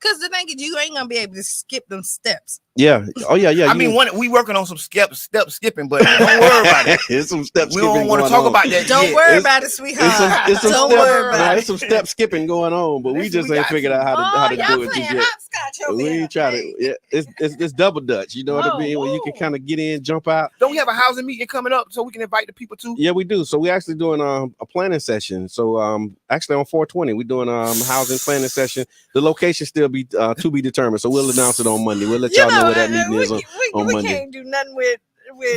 Because the thing is, you ain't going to be able to skip them steps. Yeah. Oh, yeah. I mean, we working on some step skipping, but don't worry about it. It's some step skipping. We don't want to talk about that. Don't worry about it, sweetheart. Don't worry about it. It's some step skipping going on, but we just ain't figured out how to do it just yet. We ain't try to. Yeah, it's double Dutch. You know what I mean? Where you can kind of get in, jump out. Don't we have a housing meeting coming up so we can invite the people too? Yeah, we do. So we actually doing a planning session. So actually on 420, we're doing housing planning session. The location still be to be determined. So we'll announce it on Monday. We'll let y'all know where that meeting is on Monday. We can't do nothing with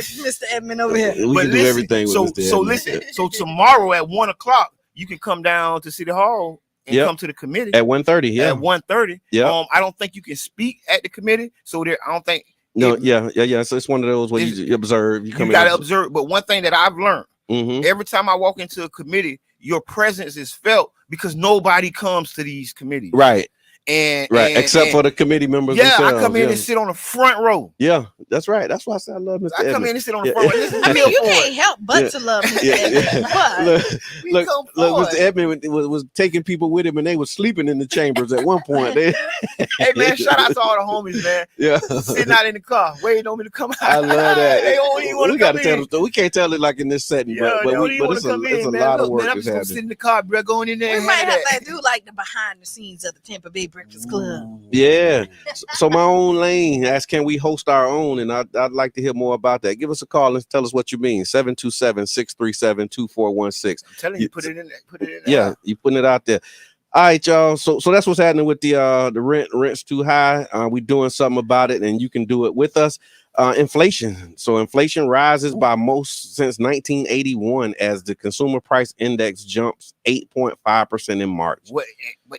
Mr. Edmund over here. We can do everything with Mr. Edmund. So listen. So tomorrow at 1:00, you can come down to City Hall and come to the committee at 1:30. Yeah, at 1:30. Yeah. I don't think you can speak at the committee. So I don't think. No. Yeah. So it's one of those where you observe. You got to observe. But one thing that I've learned every time I walk into a committee, your presence is felt because nobody comes to these committees. Right. Except for the committee members. Yeah, I come in and sit on the front row. Yeah, that's right. That's why I said I love Mr. I come Edmonds. in and sit on the front row. I mean, you can't help but to love Mr. Edmonds. Look, Mr. Edmonds was taking people with him, and they were sleeping in the chambers at one point. Hey man, shout out to all the homies, man. Yeah, sitting out in the car waiting on me to come out. I love that. They don't even want to come in. Tell the story. We can't tell it like in this setting, but it's a lot of work. Man, I'm just gonna sit in the car, bro, going in there. We might have to do like the behind the scenes of the Tampa Bay Breakfast Club. Yeah. So my own lane asked, can we host our own? And I'd like to hear more about that. Give us a call and tell us what you mean. 727-637-2416. I'm telling you, put it in there. Yeah, you putting it out there. All right, y'all. So that's what's happening with the rent's too high. We doing something about it, and you can do it with us. Inflation. So inflation rises by most since 1981 as the consumer price index jumps 8.5% in March. What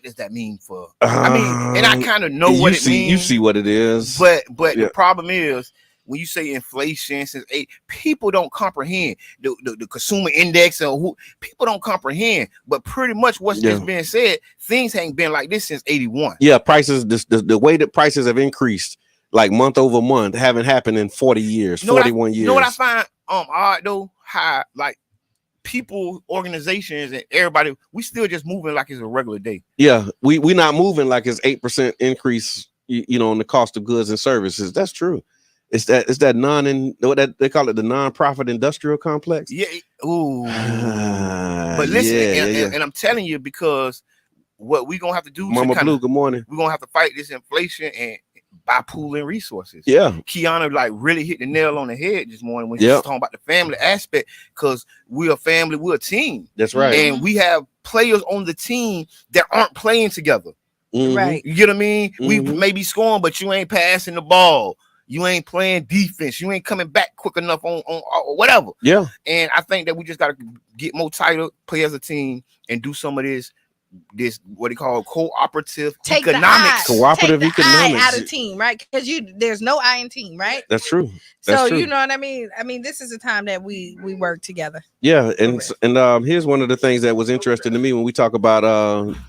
does that mean for? I mean, and I kind of know what it means. You see what it is. But the problem is when you say inflation since 8, people don't comprehend the consumer index or people don't comprehend. But pretty much what's just being said, things ain't been like this since 81. Yeah, prices. The way that prices have increased. Like month over month, haven't happened in 40 years, 41 years. You know what I find odd though? How like people, organizations, and everybody, we still just moving like it's a regular day. Yeah, we not moving like it's 8% increase, on the cost of goods and services. That's true. It's that what they call it, the non-profit industrial complex. Yeah. Ooh. But listen, and I'm telling you, because what we gonna have to do, Mama Blue, good morning. We're gonna have to fight this inflation and by pooling resources. Yeah, Qiana like really hit the nail on the head this morning when she was talking about the family aspect, because we're a family, we're a team. That's right. And we have players on the team that aren't playing together. Mm-hmm. Right. You get what I mean? Mm-hmm. We may be scoring, but you ain't passing the ball. You ain't playing defense. You ain't coming back quick enough on whatever. Yeah. And I think that we just got to get more tighter, play as a team, and do some of this what they call cooperative economics. Cooperative Take the economics. I out of team, right? Because there's no I in team, right? That's true. So you know what I mean? I mean, this is a time that we work together. Yeah, and here's one of the things that was interesting to me when we talk about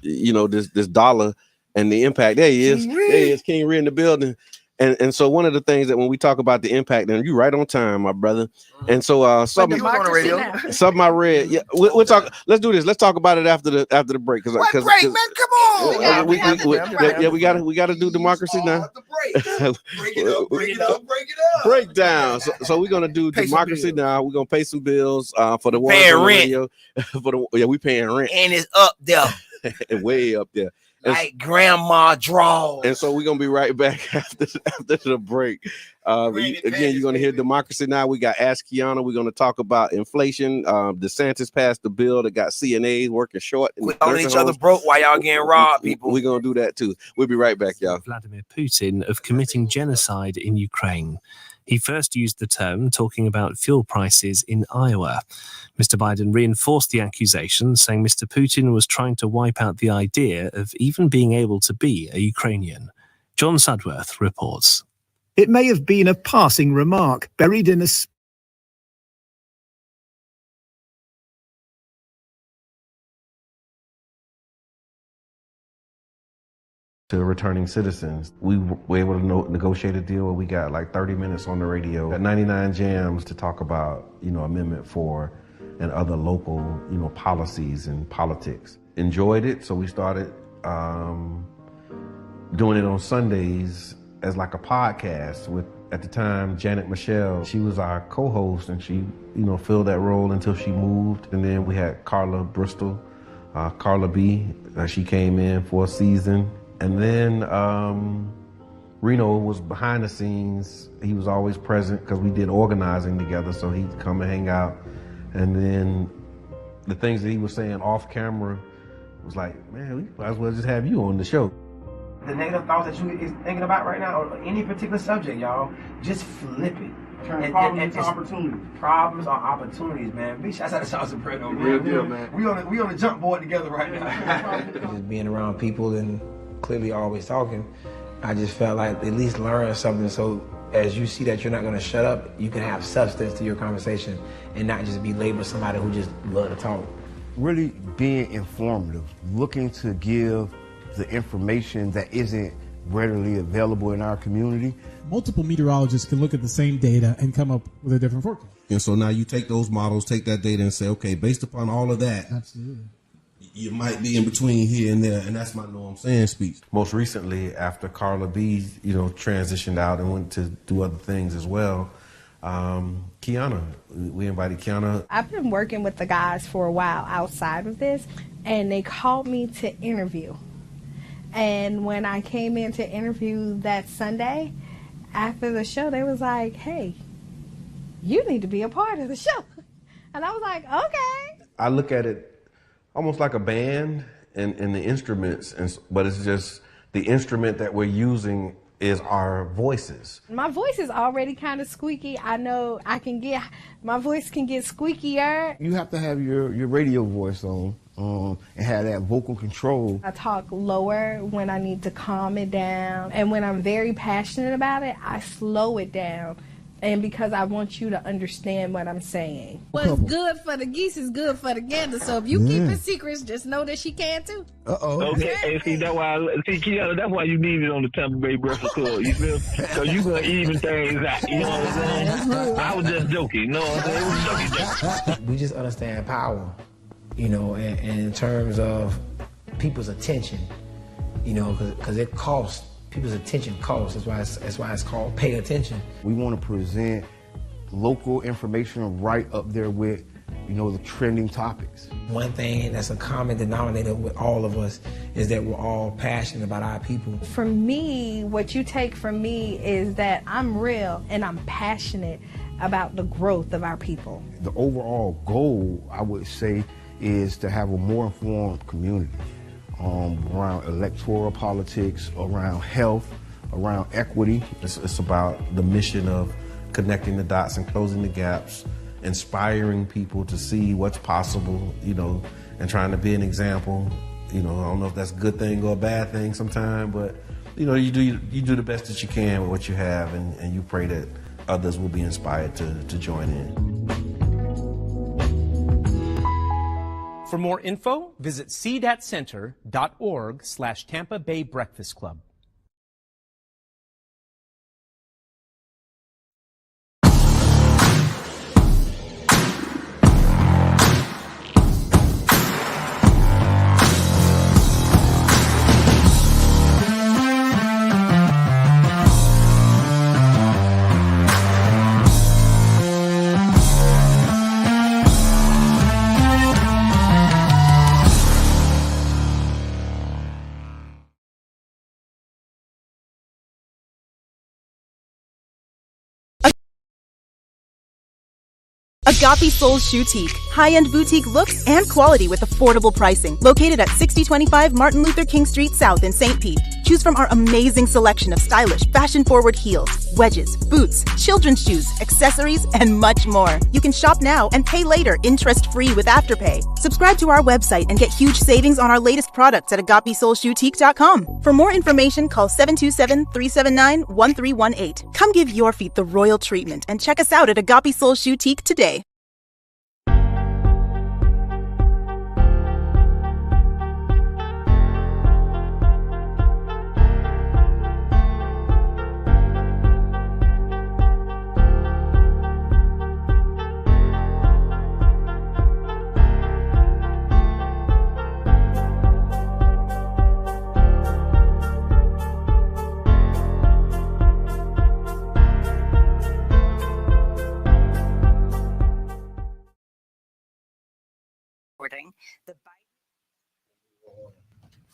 this dollar and the impact. There he is. There he is, King Ree in the building. And so one of the things that when we talk about the impact, and you right on time, my brother. And so something I read. Yeah, we'll talk. Let's do this. Let's talk about it after the break. What break, man? Come on. We got to do democracy now. Break it up. Breakdown. So we're gonna do democracy now. We're gonna pay some bills for the paying rent. Radio. We paying rent, and it's up there, way up there. Like grandma draws. And so we're gonna be right back after the break. Again, you're gonna hear democracy now. We got Ask Qiana. We're gonna talk about inflation. DeSantis passed the bill that got C.N.A. working short. Quit calling each other broke while y'all getting robbed, people. We're gonna do that too. We'll be right back, y'all. Vladimir Putin of committing genocide in Ukraine. He first used the term talking about fuel prices in Iowa. Mr. Biden reinforced the accusation, saying Mr. Putin was trying to wipe out the idea of even being able to be a Ukrainian. John Sudworth reports. It may have been a passing remark, buried in a to returning citizens. We were able to negotiate a deal where we got like 30 minutes on the radio, got 99 jams to talk about, Amendment 4 and other local, policies and politics. Enjoyed it, so we started doing it on Sundays as like a podcast with, at the time, Janet Michelle. She was our co-host, and she, filled that role until she moved. And then we had Carla Bristol, Carla B. She came in for a season. And then Reno was behind the scenes. He was always present because we did organizing together, so he'd come and hang out. And then the things that he was saying off camera was like, man, we might as well just have you on the show. The negative thoughts that you is thinking about right now, or any particular subject, y'all, just flip it. Turn problems into opportunities. Problems are opportunities, man. Big shots out of South Soprano, man. Real deal, man. We on the jump board together right now. Just being around people and clearly always talking, I just felt like at least learn something, so as you see that you're not going to shut up, you can have substance to your conversation and not just be labeled somebody who just love to talk. Really being informative, looking to give the information that isn't readily available in our community. Multiple meteorologists can look at the same data and come up with a different forecast. And so now you take those models, take that data and say, okay, based upon all of that, absolutely, you might be in between here and there, and that's my know what I'm saying speech. Most recently, after Carla B, transitioned out and went to do other things as well, Qiana, we invited Qiana. I've been working with the guys for a while outside of this, and they called me to interview. And when I came in to interview that Sunday, after the show, they was like, hey, you need to be a part of the show. And I was like, okay. I look at it almost like a band and the instruments, but it's just the instrument that we're using is our voices. My voice is already kind of squeaky. I know my voice can get squeakier. You have to have your radio voice on and have that vocal control. I talk lower when I need to calm it down. And when I'm very passionate about it, I slow it down. And because I want you to understand what I'm saying. What's good for the geese is good for the gander. So if you keep it secrets, just know that she can too. Okay, and see that's why Qiana, that's why you need it on the Tampa Bay Breakfast Club. You feel? So you gonna even things out. You know what I'm saying? I was just joking. You know what I'm saying? It was joking. We just understand power, and in terms of people's attention, because it costs. People's attention costs. That's why it's called pay attention. We want to present local information right up there with, the trending topics. One thing that's a common denominator with all of us is that we're all passionate about our people. For me, what you take from me is that I'm real and I'm passionate about the growth of our people. The overall goal, I would say, is to have a more informed community. Around electoral politics, around health, around equity. It's about the mission of connecting the dots and closing the gaps, inspiring people to see what's possible, and trying to be an example. I don't know if that's a good thing or a bad thing sometimes, but you do the best that you can with what you have, and you pray that others will be inspired to join in. For more info, visit cdatcenter.org/Tampa Bay Breakfast Club. Agape Soul Shoutique. High-end boutique looks and quality with affordable pricing. Located at 6025 Martin Luther King Street South in St. Pete. Choose from our amazing selection of stylish, fashion-forward heels, wedges, boots, children's shoes, accessories, and much more. You can shop now and pay later, interest-free with Afterpay. Subscribe to our website and get huge savings on our latest products at AgapeSoulShoutique.com. For more information, call 727-379-1318. Come give your feet the royal treatment and check us out at Agape Soul Shoutique today.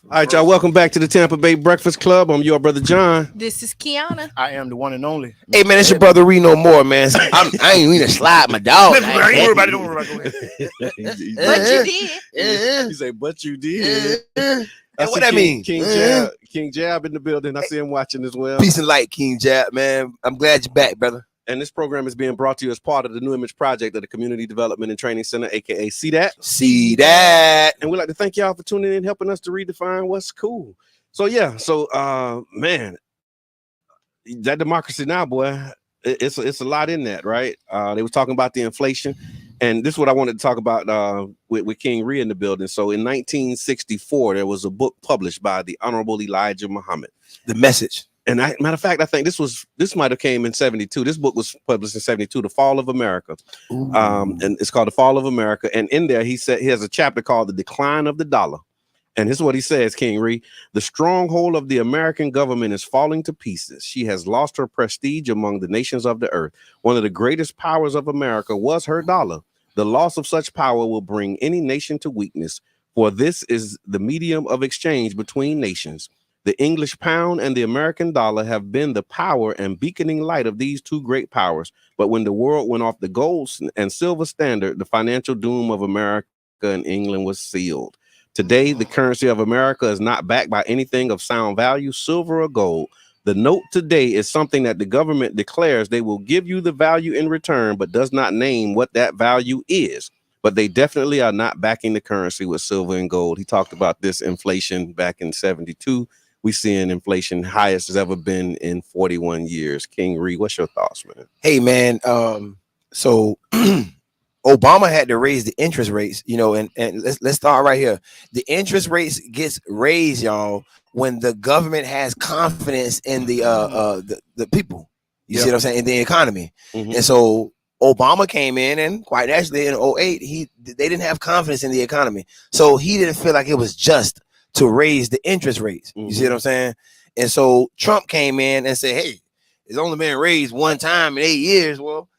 All right, y'all, welcome back to the Tampa Bay Breakfast Club. I'm your brother John. This is Qiana. I am the one and only. Hey, man, it's your brother Reno Moore, man. I ain't even slide my dog. Don't worry about it. Don't worry about it. But you did. You say, but you did. What that mean? King Jab in the building. I see him watching as well. Peace and light, King Jab, man. I'm glad you're back, brother. And this program is being brought to you as part of the New Image Project of the Community Development and Training Center, aka C.N.A. C.N.A. And we'd like to thank y'all for tuning in, helping us to redefine what's cool. So man, that democracy now, boy, it's a lot in that, right? They was talking about the inflation, And this is what I wanted to talk about with King Rhea in the building. So in 1964, there was a book published by the Honorable Elijah Muhammad, The Message. And matter of fact, I think this might have came in 72. This book was published in 72, The Fall of America. And it's called The Fall of America. And in there, he has a chapter called The Decline of the Dollar. And this is what he says, King Rhea: the stronghold of the American government is falling to pieces. She has lost her prestige among the nations of the earth. One of the greatest powers of America was her dollar. The loss of such power will bring any nation to weakness, for this is the medium of exchange between nations. The English pound and the American dollar have been the power and beaconing light of these two great powers. But when the world went off the gold and silver standard, the financial doom of America and England was sealed. Today, the currency of America is not backed by anything of sound value, silver or gold. The note today is something that the government declares they will give you the value in return, but does not name what that value is. But they definitely are not backing the currency with silver and gold. He talked about this inflation back in 72. We seeing inflation highest has ever been in 41 years. King Rhea, what's your thoughts, man? Hey, man. So Obama had to raise the interest rates, and let's start right here. The interest rates gets raised, y'all, when the government has confidence in the people. You see what I'm saying? In the economy. And so Obama came in, and quite naturally in 08, they didn't have confidence in the economy. So he didn't feel like it was just to raise the interest rates. You see what I'm saying? And so Trump came in and said, hey, it's only been raised one time in 8 years. Well,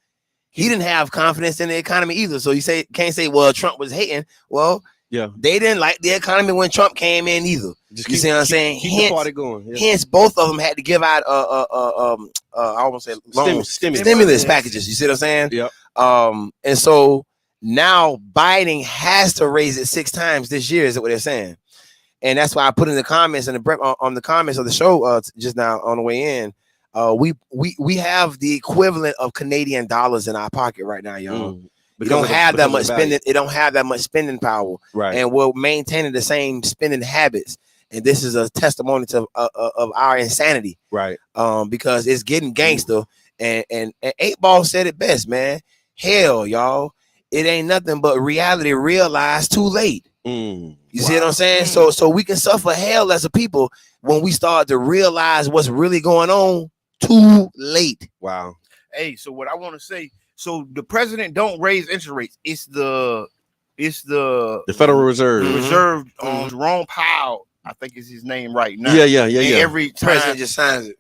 he didn't have confidence in the economy either. So you can't say, well, Trump was hating. Well, they didn't like the economy when Trump came in either. You see what I'm saying? Keep the party going. Yeah. Hence, both of them had to give out I almost say stimulus packages. You see what I'm saying? Yep. And so now Biden has to raise it 6 times this year. Is what they're saying? And that's why I put in the comments on the comments of the show just now on the way in. We have the equivalent of Canadian dollars in our pocket right now, y'all. It don't have that much spending. It don't have that much spending power, right? And we're maintaining the same spending habits. And this is a testimony to of our insanity, right? Because it's getting gangster. And 8 Ball said it best, man. Hell, y'all, it ain't nothing but reality realized too late. You see what I'm saying? So we can suffer hell as a people when we start to realize what's really going on too late. Wow. Hey, so what I want to say, so the president don't raise interest rates. It's the Federal Reserve. Reserve on Jerome Powell, I think is his name right now. Yeah. Every time, president just signs it.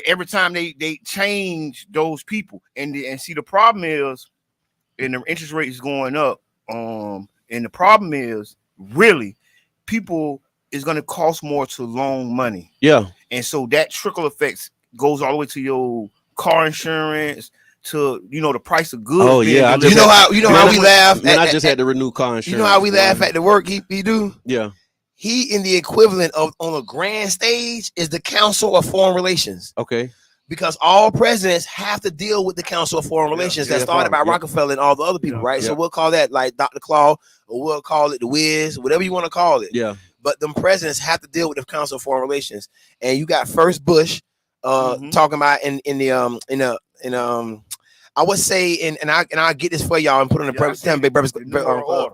Every time they change those people, and see the problem is, and the interest rate is going up. And the problem is really people is going to cost more to loan money. Yeah. And so that trickle effects goes all the way to your car insurance, to the price of goods. Oh yeah, you know how we laugh. Man, I just had to renew car insurance. You know how we laugh at the work he do. Yeah. He in the equivalent of on a grand stage is the Council of Foreign Relations. Okay. Because all presidents have to deal with the Council of Foreign Relations that started by Rockefeller and all the other people, right? So we'll call that like Dr. Claw, or we'll call it the Wiz, whatever you want to call it. Yeah. But them presidents have to deal with the Council of Foreign Relations, and you got first Bush talking about I would say I'll get this for y'all and put on the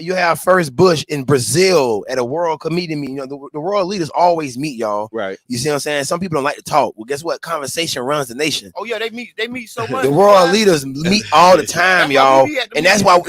you have first Bush in Brazil at a world committee meeting. The world leaders always meet, y'all. Right. You see what I'm saying? Some people don't like to talk. Well, guess what? Conversation runs the nation. Oh yeah, they meet so much. The world leaders meet all the time, y'all. And that's what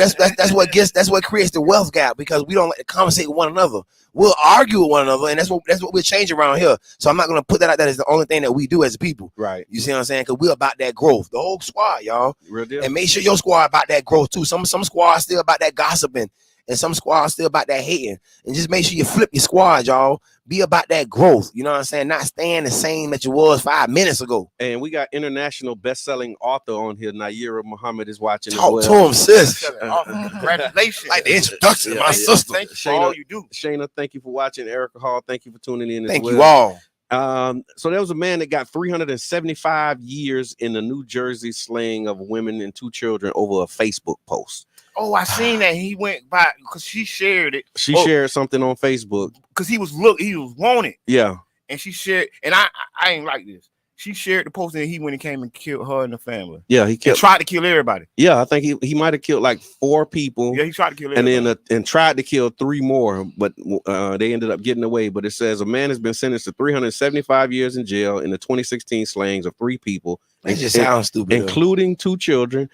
creates the wealth gap, because we don't like to conversate with one another. We'll argue with one another, and that's what we're changing around here. So I'm not gonna put that out. That is the only thing that we do as a people. Right. You see what I'm saying? Because we're about that growth. The whole squad, y'all. Real deal. And make sure your squad about that growth too. Some squads still about that gossiping, and some squads still about that hating. And just make sure you flip your squad, y'all. Be about that growth. You know what I'm saying? Not staying the same that you was 5 minutes ago. And we got international best-selling author on here. Nayyirah Muhammad is watching. Talk to him, sis. Congratulations. Like the introduction to my sister. Thank you for all you do. Shayna, thank you for watching. Erica Hall, thank you for tuning in. Thank you all. So there was a man that got 375 years in the New Jersey slaying of women and 2 children over a Facebook post. Oh, I seen that. He went by because she shared it. She shared something on Facebook because he was wanted. Yeah. And she shared, and I ain't like this. She shared the post and he went and came and killed her and the family. Yeah, he tried to kill everybody. Yeah, I think he might have killed like 4 people. Yeah, he tried to kill everybody. And then and tried to kill 3 more, but they ended up getting away. But it says a man has been sentenced to 375 years in jail in the 2016 slayings of 3 people. It just sounds stupid, including 2 children.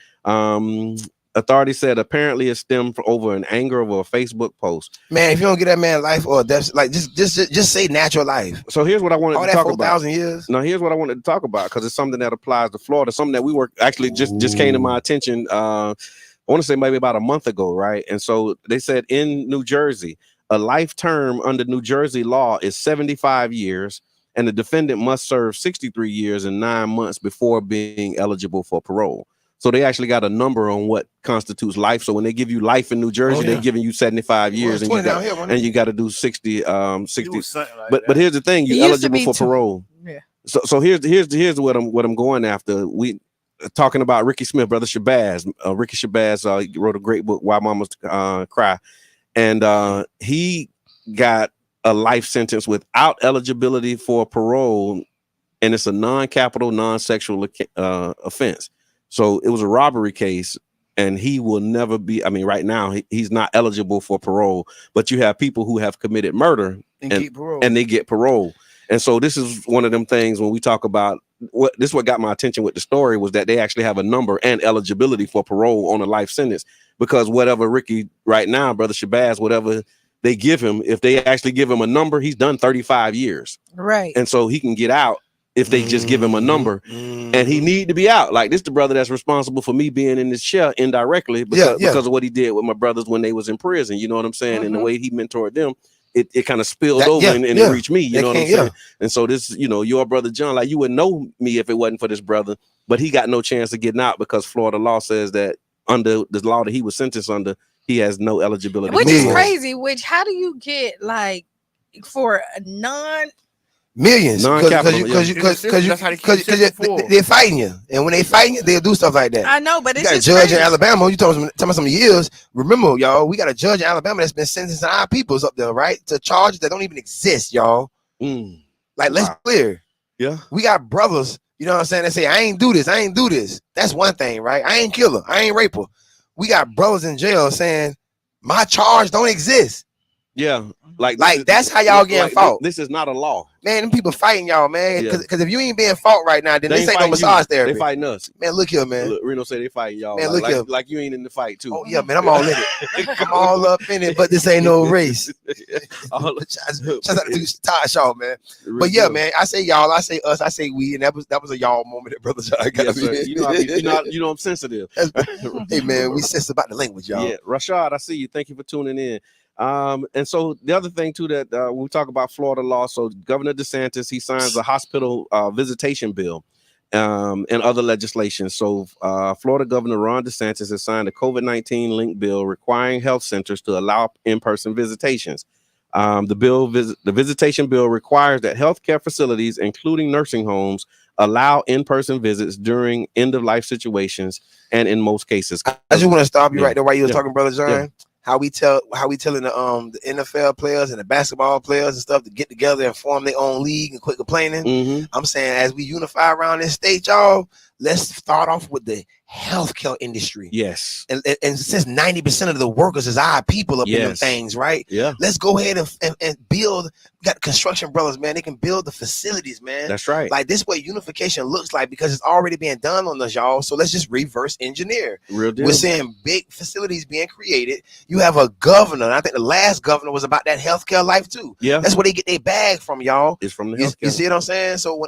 Authorities said apparently it stemmed from over an anger over a Facebook post. Man, if you don't get that man life or death, like just say natural life. So here's what I wanted to talk about. 4,000 years. Now here's what I wanted to talk about because it's something that applies to Florida. Something that we were actually just came to my attention. I want to say maybe about a month ago, right? And so they said in New Jersey, a life term under New Jersey law is 75 years, and the defendant must serve 63 years and 9 months before being eligible for parole. So they actually got a number on what constitutes life. So when they give you life in New Jersey, they're giving you 75 years, and you got to do 60. But here's the thing: you're eligible for parole. Yeah. So here's what I'm going after. We talking about Ricky Smith, brother Shabazz. Ricky Shabazz wrote a great book, Why Mamas Cry, and he got a life sentence without eligibility for parole, and it's a non-capital, non-sexual offense. So it was a robbery case, and he will never be. I mean, right now he's not eligible for parole. But you have people who have committed murder and they get parole. And so this is one of them things when we talk about this is what got my attention with the story was that they actually have a number and eligibility for parole on a life sentence, because whatever Ricky right now, brother Shabazz, whatever they give him, if they actually give him a number, he's done 35 years. Right. And so he can get out if they just give him a number, and he need to be out. Like, this the brother that's responsible for me being in this chair indirectly because of what he did with my brothers when they was in prison. You know what I'm saying? And the way he mentored them, it kind of spilled over and it reached me. You know what I'm saying? And so this, your brother John, like, you wouldn't know me if it wasn't for this brother, but he got no chance of getting out because Florida law says that under the law that he was sentenced under, he has no eligibility. Which is crazy. How do you get like for a millions, because they're fighting you, and when they fighting you, they'll do stuff like that. I know, but you got a judge in Alabama. You told me some years. Remember, y'all, we got a judge in Alabama that's been sentencing our peoples up there, right, to charges that don't even exist, y'all. Like, let's be clear. Yeah, we got brothers. You know what I'm saying? They say, I ain't do this. That's one thing, right? I ain't kill her. I ain't rape her. We got brothers in jail saying my charge don't exist. Yeah, like that's how y'all getting fought. This is not a law, man. Them people fighting y'all, man. Because if you ain't being fought right now, then this ain't no massage therapy. They fighting us, man. Look here, man. Look, Reno say they fighting y'all, man. Look here, like you ain't in the fight too. Oh yeah, man. I'm all in it. I'm all up in it. But this ain't no race. Shout out to Todd Shaw, man. But yeah, man. I say y'all. I say us. I say we. And that was a y'all moment that brother John got me. You know I'm sensitive. Hey man, we sensitive about the language, y'all. Yeah, Rashad, I see you. Thank you for tuning in. And so the other thing too that when we talk about Florida law, so Governor DeSantis, he signs a hospital visitation bill and other legislation. So Florida Governor Ron DeSantis has signed a COVID-19 linked bill requiring health centers to allow in-person visitations. The visitation bill requires that healthcare facilities, including nursing homes, allow in-person visits during end-of-life situations and in most cases. I just want to stop you right there while you were talking, Brother John. Yeah. How we telling the NFL players and the basketball players and stuff to get together and form their own league and quit complaining. I'm saying, as we unify around this state, y'all, let's start off with the healthcare industry. Yes. And since 90% of the workers is our people up in them things, right? Yeah. Let's go ahead and build. We got construction brothers, man. They can build the facilities, man. That's right. Like, this way unification looks like, because it's already being done on us, y'all. So let's just reverse engineer. Real deal. We're seeing big facilities being created. You have a governor, and I think the last governor was about that healthcare life too. Yeah. That's where they get their bag from, y'all. It's from the healthcare. You see what I'm saying? So when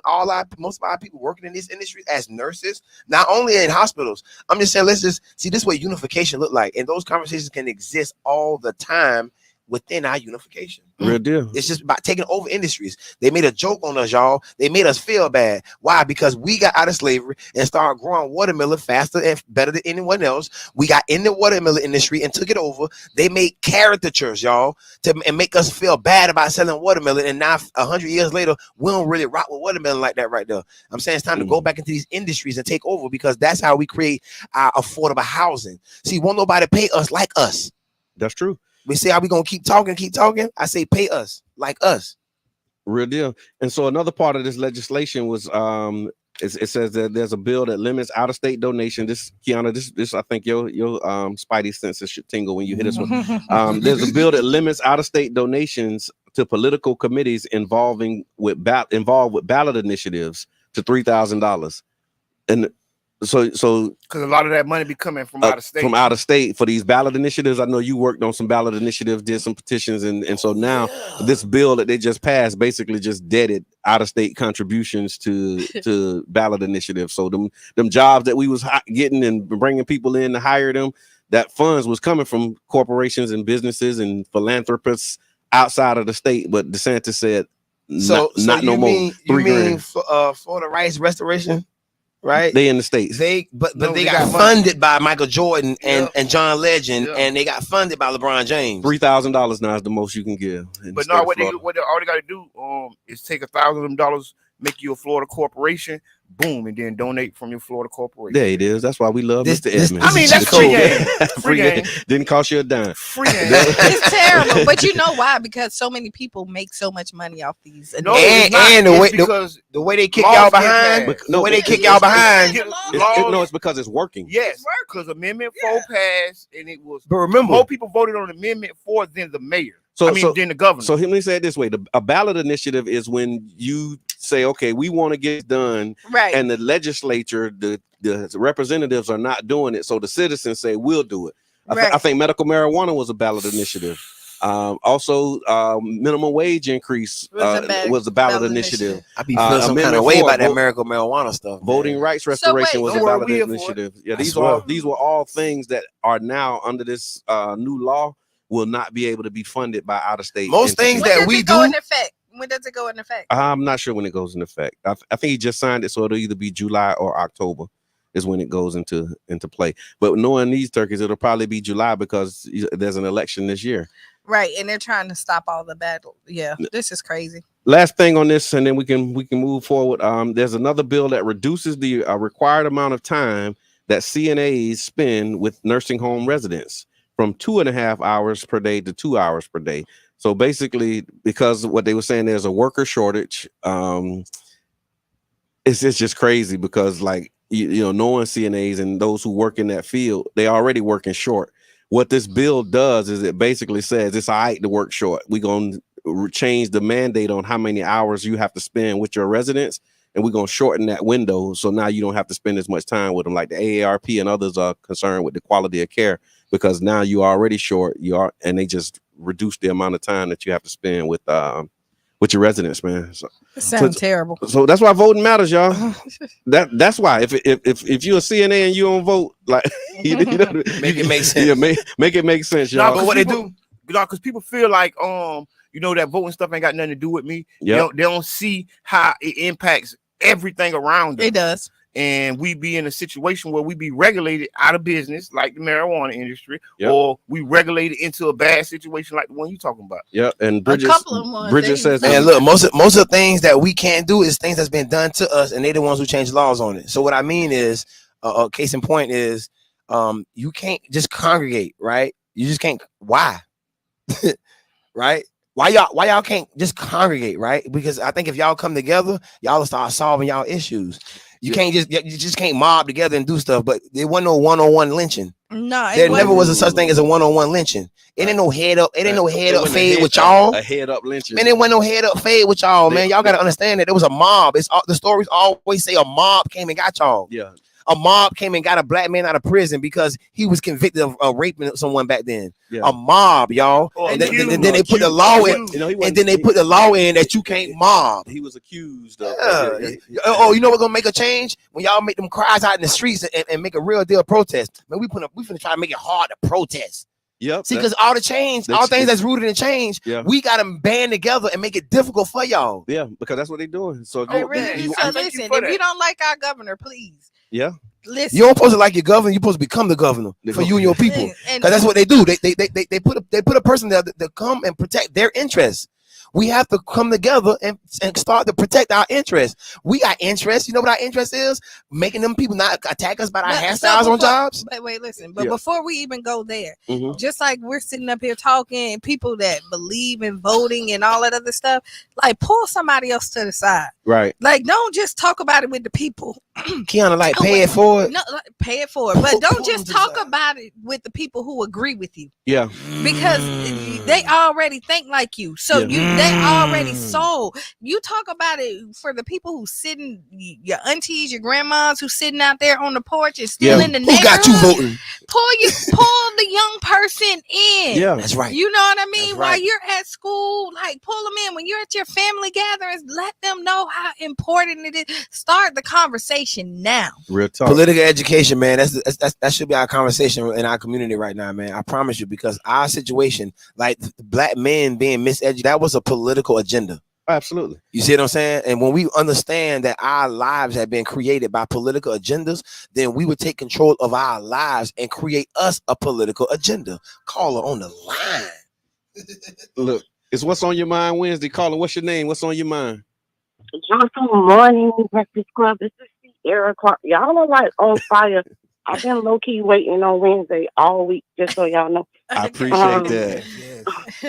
most of our people working in these industries as nurses, not only in hospitals, I'm just saying, let's just see this way unification look like. And those conversations can exist all the time within our unification. Real deal. It's just about taking over industries. They made a joke on us, y'all. They made us feel bad. Why? Because we got out of slavery and started growing watermelon faster and better than anyone else. We got in the watermelon industry and took it over. They made caricatures, y'all, and make us feel bad about selling watermelon. And now 100 years later, we don't really rock with watermelon like that right there. I'm saying it's time to go back into these industries and take over, because that's how we create our affordable housing. See, won't nobody pay us like us. That's true. We say, are we gonna keep talking? I say, pay us like us. Real deal. And so another part of this legislation was it says that there's a bill that limits out-of-state donation. This, Qiana, this I think your spidey senses should tingle when you hear this one. There's a bill that limits out-of-state donations to political committees involved with ballot initiatives to $3,000. And so because a lot of that money be coming from out of state. From out of state for these ballot initiatives. I know you worked on some ballot initiatives, did some petitions, and so now this bill that they just passed basically just deaded out of state contributions to ballot initiatives. So them jobs that we was getting and bringing people in to hire them, that funds was coming from corporations and businesses and philanthropists outside of the state. But DeSantis said, not no more. You mean Florida rights restoration? Right, they in the States. But they got funded by Michael Jordan and John Legend, and they got funded by LeBron James. $3,000 now is the most you can give. But no, what they all they got to do is take $1,000 of them dollars, make you a Florida corporation, boom, and then donate from your Florida corporation. There it is. That's why we love Mr. Edmonds. I mean, that's free game. Free game. Didn't cost you a dime. Free game. It's terrible, but you know why? Because so many people make so much money off these. No, and the way they kick y'all behind. It's because it's working. Yes, because Amendment 4 passed, and it was. But remember, more people voted on Amendment 4 than the mayor. Than the governor. So let me say it this way: a ballot initiative is when you say, "Okay, we want to get it done," right? And the legislature, the representatives are not doing it, so the citizens say, "We'll do it." I think medical marijuana was a ballot initiative. Also, minimum wage increase was a ballot initiative. I be feeling some kind of way about that medical marijuana stuff. Voting rights restoration was a ballot initiative. Yeah, these were all things that are now under this new law will not be able to be funded by out of state. Most things that we do. When does it go into effect? I'm not sure when it goes into effect. I think he just signed it, so it'll either be July or October is when it goes into play. But knowing these turkeys, it'll probably be July because there's an election this year. Right, and they're trying to stop all the battle. Yeah, this is crazy. Last thing on this, and then we can move forward. There's another bill that reduces the required amount of time that C.N.As spend with nursing home residents from 2.5 hours per day to 2 hours per day. So basically, because what they were saying, there's a worker shortage. It's just crazy because, like, you know, knowing C.N.As and those who work in that field, they already working short. What this bill does is it basically says it's all right to work short. We're going to change the mandate on how many hours you have to spend with your residents, and we're going to shorten that window. So now you don't have to spend as much time with them. Like the AARP and others are concerned with the quality of care because now you're already short. And they just reduce the amount of time that you have to spend with your residents, man. So, it sounds terrible. So that's why voting matters, y'all. That's why if you're a C.N.A. and you don't vote, like you know, make it make sense. Yeah, make it make sense, y'all. No, but what they do, because people feel like you know, that voting stuff ain't got nothing to do with me. Yep. They don't see how it impacts everything around us. It does. And we be in a situation where we be regulated out of business, like the marijuana industry, or we regulated into a bad situation like the one you talking about. Yeah, and Bridget says, "Man, look, most of the things that we can't do is things that's been done to us, and they're the ones who change laws on it." So what I mean is, case in point is, you can't just congregate, right? You just can't. Why? Right? Why y'all can't just congregate, right? Because I think if y'all come together, y'all will start solving y'all issues. You just can't mob together and do stuff. But there wasn't no one-on-one lynching. No, there never was a such thing as a one-on-one lynching. It ain't no head up. It ain't no head up fade with y'all. A head up lynching. Man, it wasn't no head up fade with y'all, man. Y'all gotta understand that there was a mob. The stories always say a mob came and got y'all. Yeah. A mob came and got a black man out of prison because he was convicted of raping someone back then. Yeah. A mob, y'all. And then they put the law in. And then they put the law in that you can't mob. He was accused of. Oh, you know what's gonna make a change? When y'all make them cries out in the streets and make a real deal protest. Man, we finna try to make it hard to protest. Yep. See, because all the change, all things that's rooted in change, we got to band together and make it difficult for y'all. Yeah, because that's what they're doing. So, listen, if you don't like our governor, please. Yeah. Listen. You don't supposed to like your governor. You're supposed to become the governor for you and your people. Because that's what they do. They put a person there to come and protect their interests. We have to come together and start to protect our interests. We got interests. You know what our interest is? Making them people not attack us about our hairstyles on jobs. But wait, listen. But before we even go there, just like we're sitting up here talking, people that believe in voting and all that other stuff, like pull somebody else to the side. Right. Like don't just talk about it with the people. Qiana, like pay it forward. No, like, pay it forward. But don't just talk about it with the people who agree with you. Yeah. Because they already think like you. So they already sold. You talk about it for the people who sitting, your aunties, your grandmas who sitting out there on the porch and still in the neighborhood. Who got you voting? Pull the young person in. Yeah, that's right. You know what I mean? That's right. While you're at school, like pull them in. When you're at your family gatherings, let them know how important it is. Start the conversation now. Real talk. Political education, man. That should be our conversation in our community right now, man. I promise you, because our situation, like black men being miseducated, that was a political agenda. Absolutely. You see what I'm saying? And when we understand that our lives have been created by political agendas, then we would take control of our lives and create us a political agenda. Caller on the line. Look, it's What's on Your Mind Wednesday. Caller, what's your name? What's on your mind? Joyful morning, Breakfast Club. This is C.N.A. Y'all are like on fire. I've been low-key waiting on Wednesday all week, just so y'all know. I appreciate that.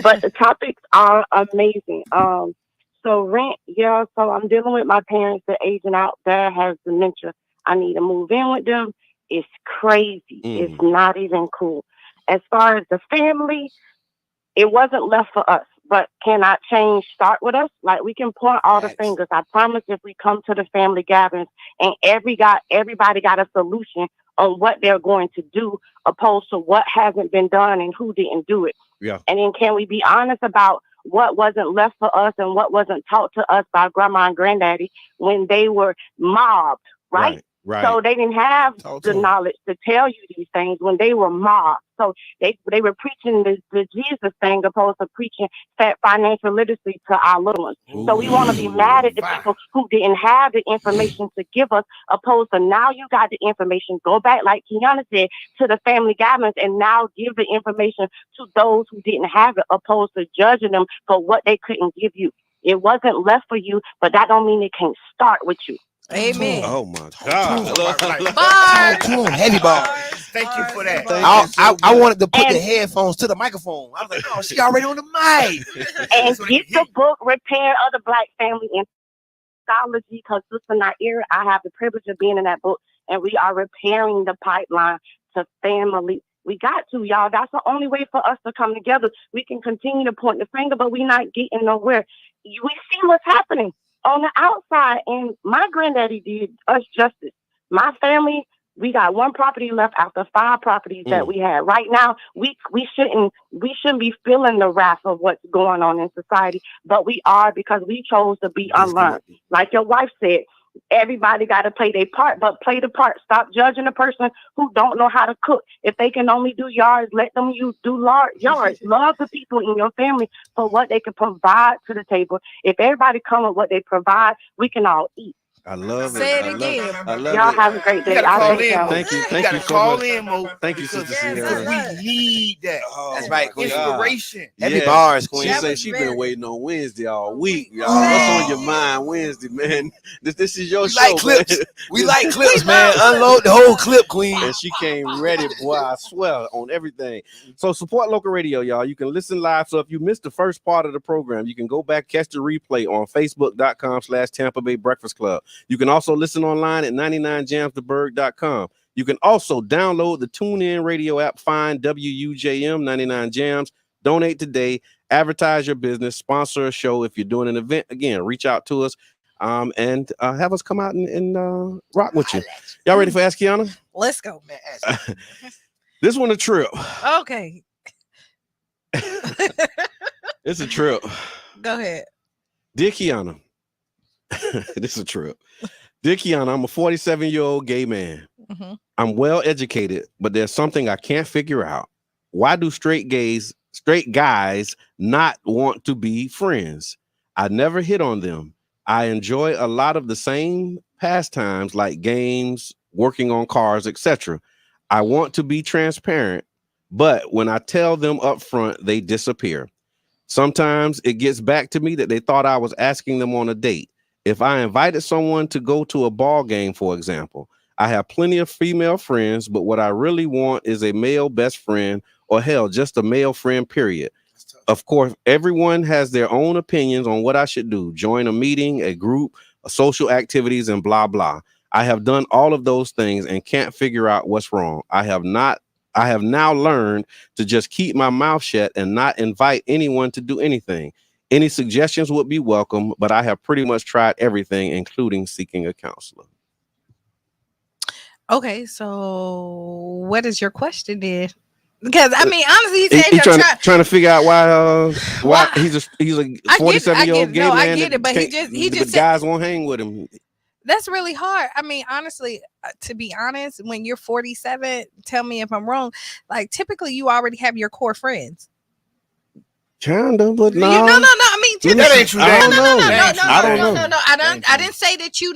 But the topics are amazing. So rent, so I'm dealing with my parents. They're aging out. Dad has dementia. I need to move in with them. It's crazy. It's not even cool. As far as the family, it wasn't left for us. But cannot change start with us? Like we can point all the fingers. I promise if we come to the family gatherings and everybody got a solution on what they're going to do, opposed to what hasn't been done and who didn't do it. Yeah. And then can we be honest about what wasn't left for us and what wasn't taught to us by grandma and granddaddy when they were mobbed, right? Right. So they didn't have the knowledge to tell you these things when they were mobbed. So they were preaching the Jesus thing opposed to preaching financial literacy to our little ones. Ooh. So we want to be mad at the people who didn't have the information to give us, opposed to now you got the information. Go back, like Qiana said, to the family gatherings and now give the information to those who didn't have it, opposed to judging them for what they couldn't give you. It wasn't left for you, but that don't mean it can't start with you. Amen. Oh my God. Heavy bars. Thank you for that. I wanted to put the headphones to the microphone. I was like, oh, she already on the mic. And get the book, Repair of the Black Family in Psychology, because Sister Naira, I have the privilege of being in that book, and we are repairing the pipeline to family. We got to, y'all. That's the only way for us to come together. We can continue to point the finger, but we're not getting nowhere. We see what's happening on the outside, and my granddaddy did us justice. My family, we got one property left after 5 properties that we had. Right now, we shouldn't be feeling the wrath of what's going on in society, but we are, because we chose to be unlearned. Like your wife said, everybody got to play their part, but play the part. Stop judging a person who don't know how to cook. If they can only do yards, let them do yards. Love the people in your family for what they can provide to the table. If everybody come with what they provide, we can all eat. I love Say it. it again. I love Y'all it. have a great day. Thank you. Thank you so much. Mo. Thank you, Sister Because we need that. That's right, Queen. Inspiration. Heavy bars, Queen. She said she been waiting on Wednesday all week, y'all. What's on your mind Wednesday, man? This is your show. Like clips. Man. We like clips, man. Unload the whole clip, Queen. And she came ready, boy. I swear on everything. So support local radio, y'all. You can listen live. So if you missed the first part of the program, you can go back, catch the replay on Facebook.com/Tampa Bay Breakfast Club. You can also listen online at 99jamstheberg.com. You can also download the TuneIn radio app, find WUJM 99 Jams, donate today, advertise your business, sponsor a show. If you're doing an event, again, reach out to us and have us come out and rock with you. Y'all ready for Ask Qiana? Let's go. This one a trip. Okay. It's a trip. Go ahead. Dear Qiana, this is a trip. Dear Qiana, I'm a 47-year-old gay man. I'm well educated, but there's something I can't figure out. Why do straight guys not want to be friends? I never hit on them. I enjoy a lot of the same pastimes like games, working on cars, etc. I want to be transparent, but when I tell them up front, they disappear. Sometimes it gets back to me that they thought I was asking them on a date. If I invited someone to go to a ball game, for example, I have plenty of female friends, but what I really want is a male best friend, or hell, just a male friend, period. Of course, everyone has their own opinions on what I should do. Join a meeting, a group, social activities, and blah, blah. I have done all of those things and can't figure out what's wrong. I have now learned to just keep my mouth shut and not invite anyone to do anything. Any suggestions would be welcome, but I have pretty much tried everything, including seeking a counselor. Okay, so what is your question then? Because I mean, honestly, he said trying to figure out why he's a 47-year-old gay man. No, I get it, but he just guys won't hang with him. That's really hard. I mean, honestly, to be honest, when you're 47, tell me if I'm wrong. Like, typically, you already have your core friends. Kinda, but no. No. I mean, that ain't true. I don't know. I didn't say that you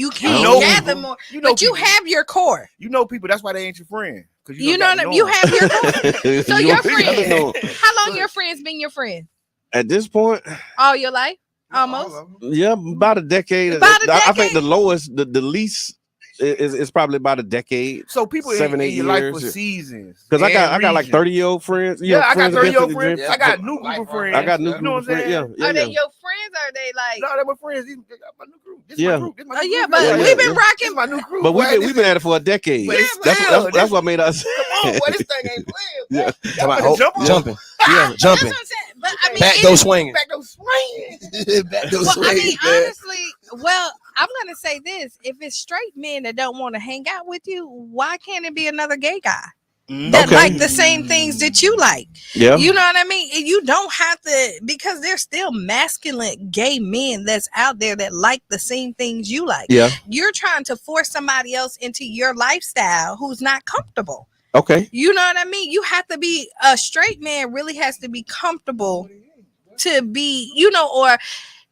can't gather more. But you have your core. You know people. That's why they ain't your friend. You know what I mean? You have your core. So your friends. How long your friends been your friends? At this point, all your life, almost. Yeah, about a decade. I think the lowest, the least. It's probably about a decade. So people 7, 8 in your years. life for seasons. Because I got like 30-year-old friends. Yeah, I got 30-year-old friends. I got new group of friends. I got new group of friends. Yeah. Are they your friends? Or are they like? No, they're my friends. These my new group. This yeah. my group. But we've been rocking. This my new group. But we've been at it for a decade. That's what made us. Come on, boy, this thing ain't playing. Yeah. Jumping. Yeah, jumping. But I mean, back those swinging. Back those swinging. I mean, honestly, I'm gonna say this: if it's straight men that don't want to hang out with you, why can't it be another gay guy that like the same things that you like? Yeah, you know what I mean. And you don't have to, because there's still masculine gay men that's out there that like the same things you like. Yeah, you're trying to force somebody else into your lifestyle who's not comfortable. Okay. You know what I mean? You have to be, a straight man really has to be comfortable to be, or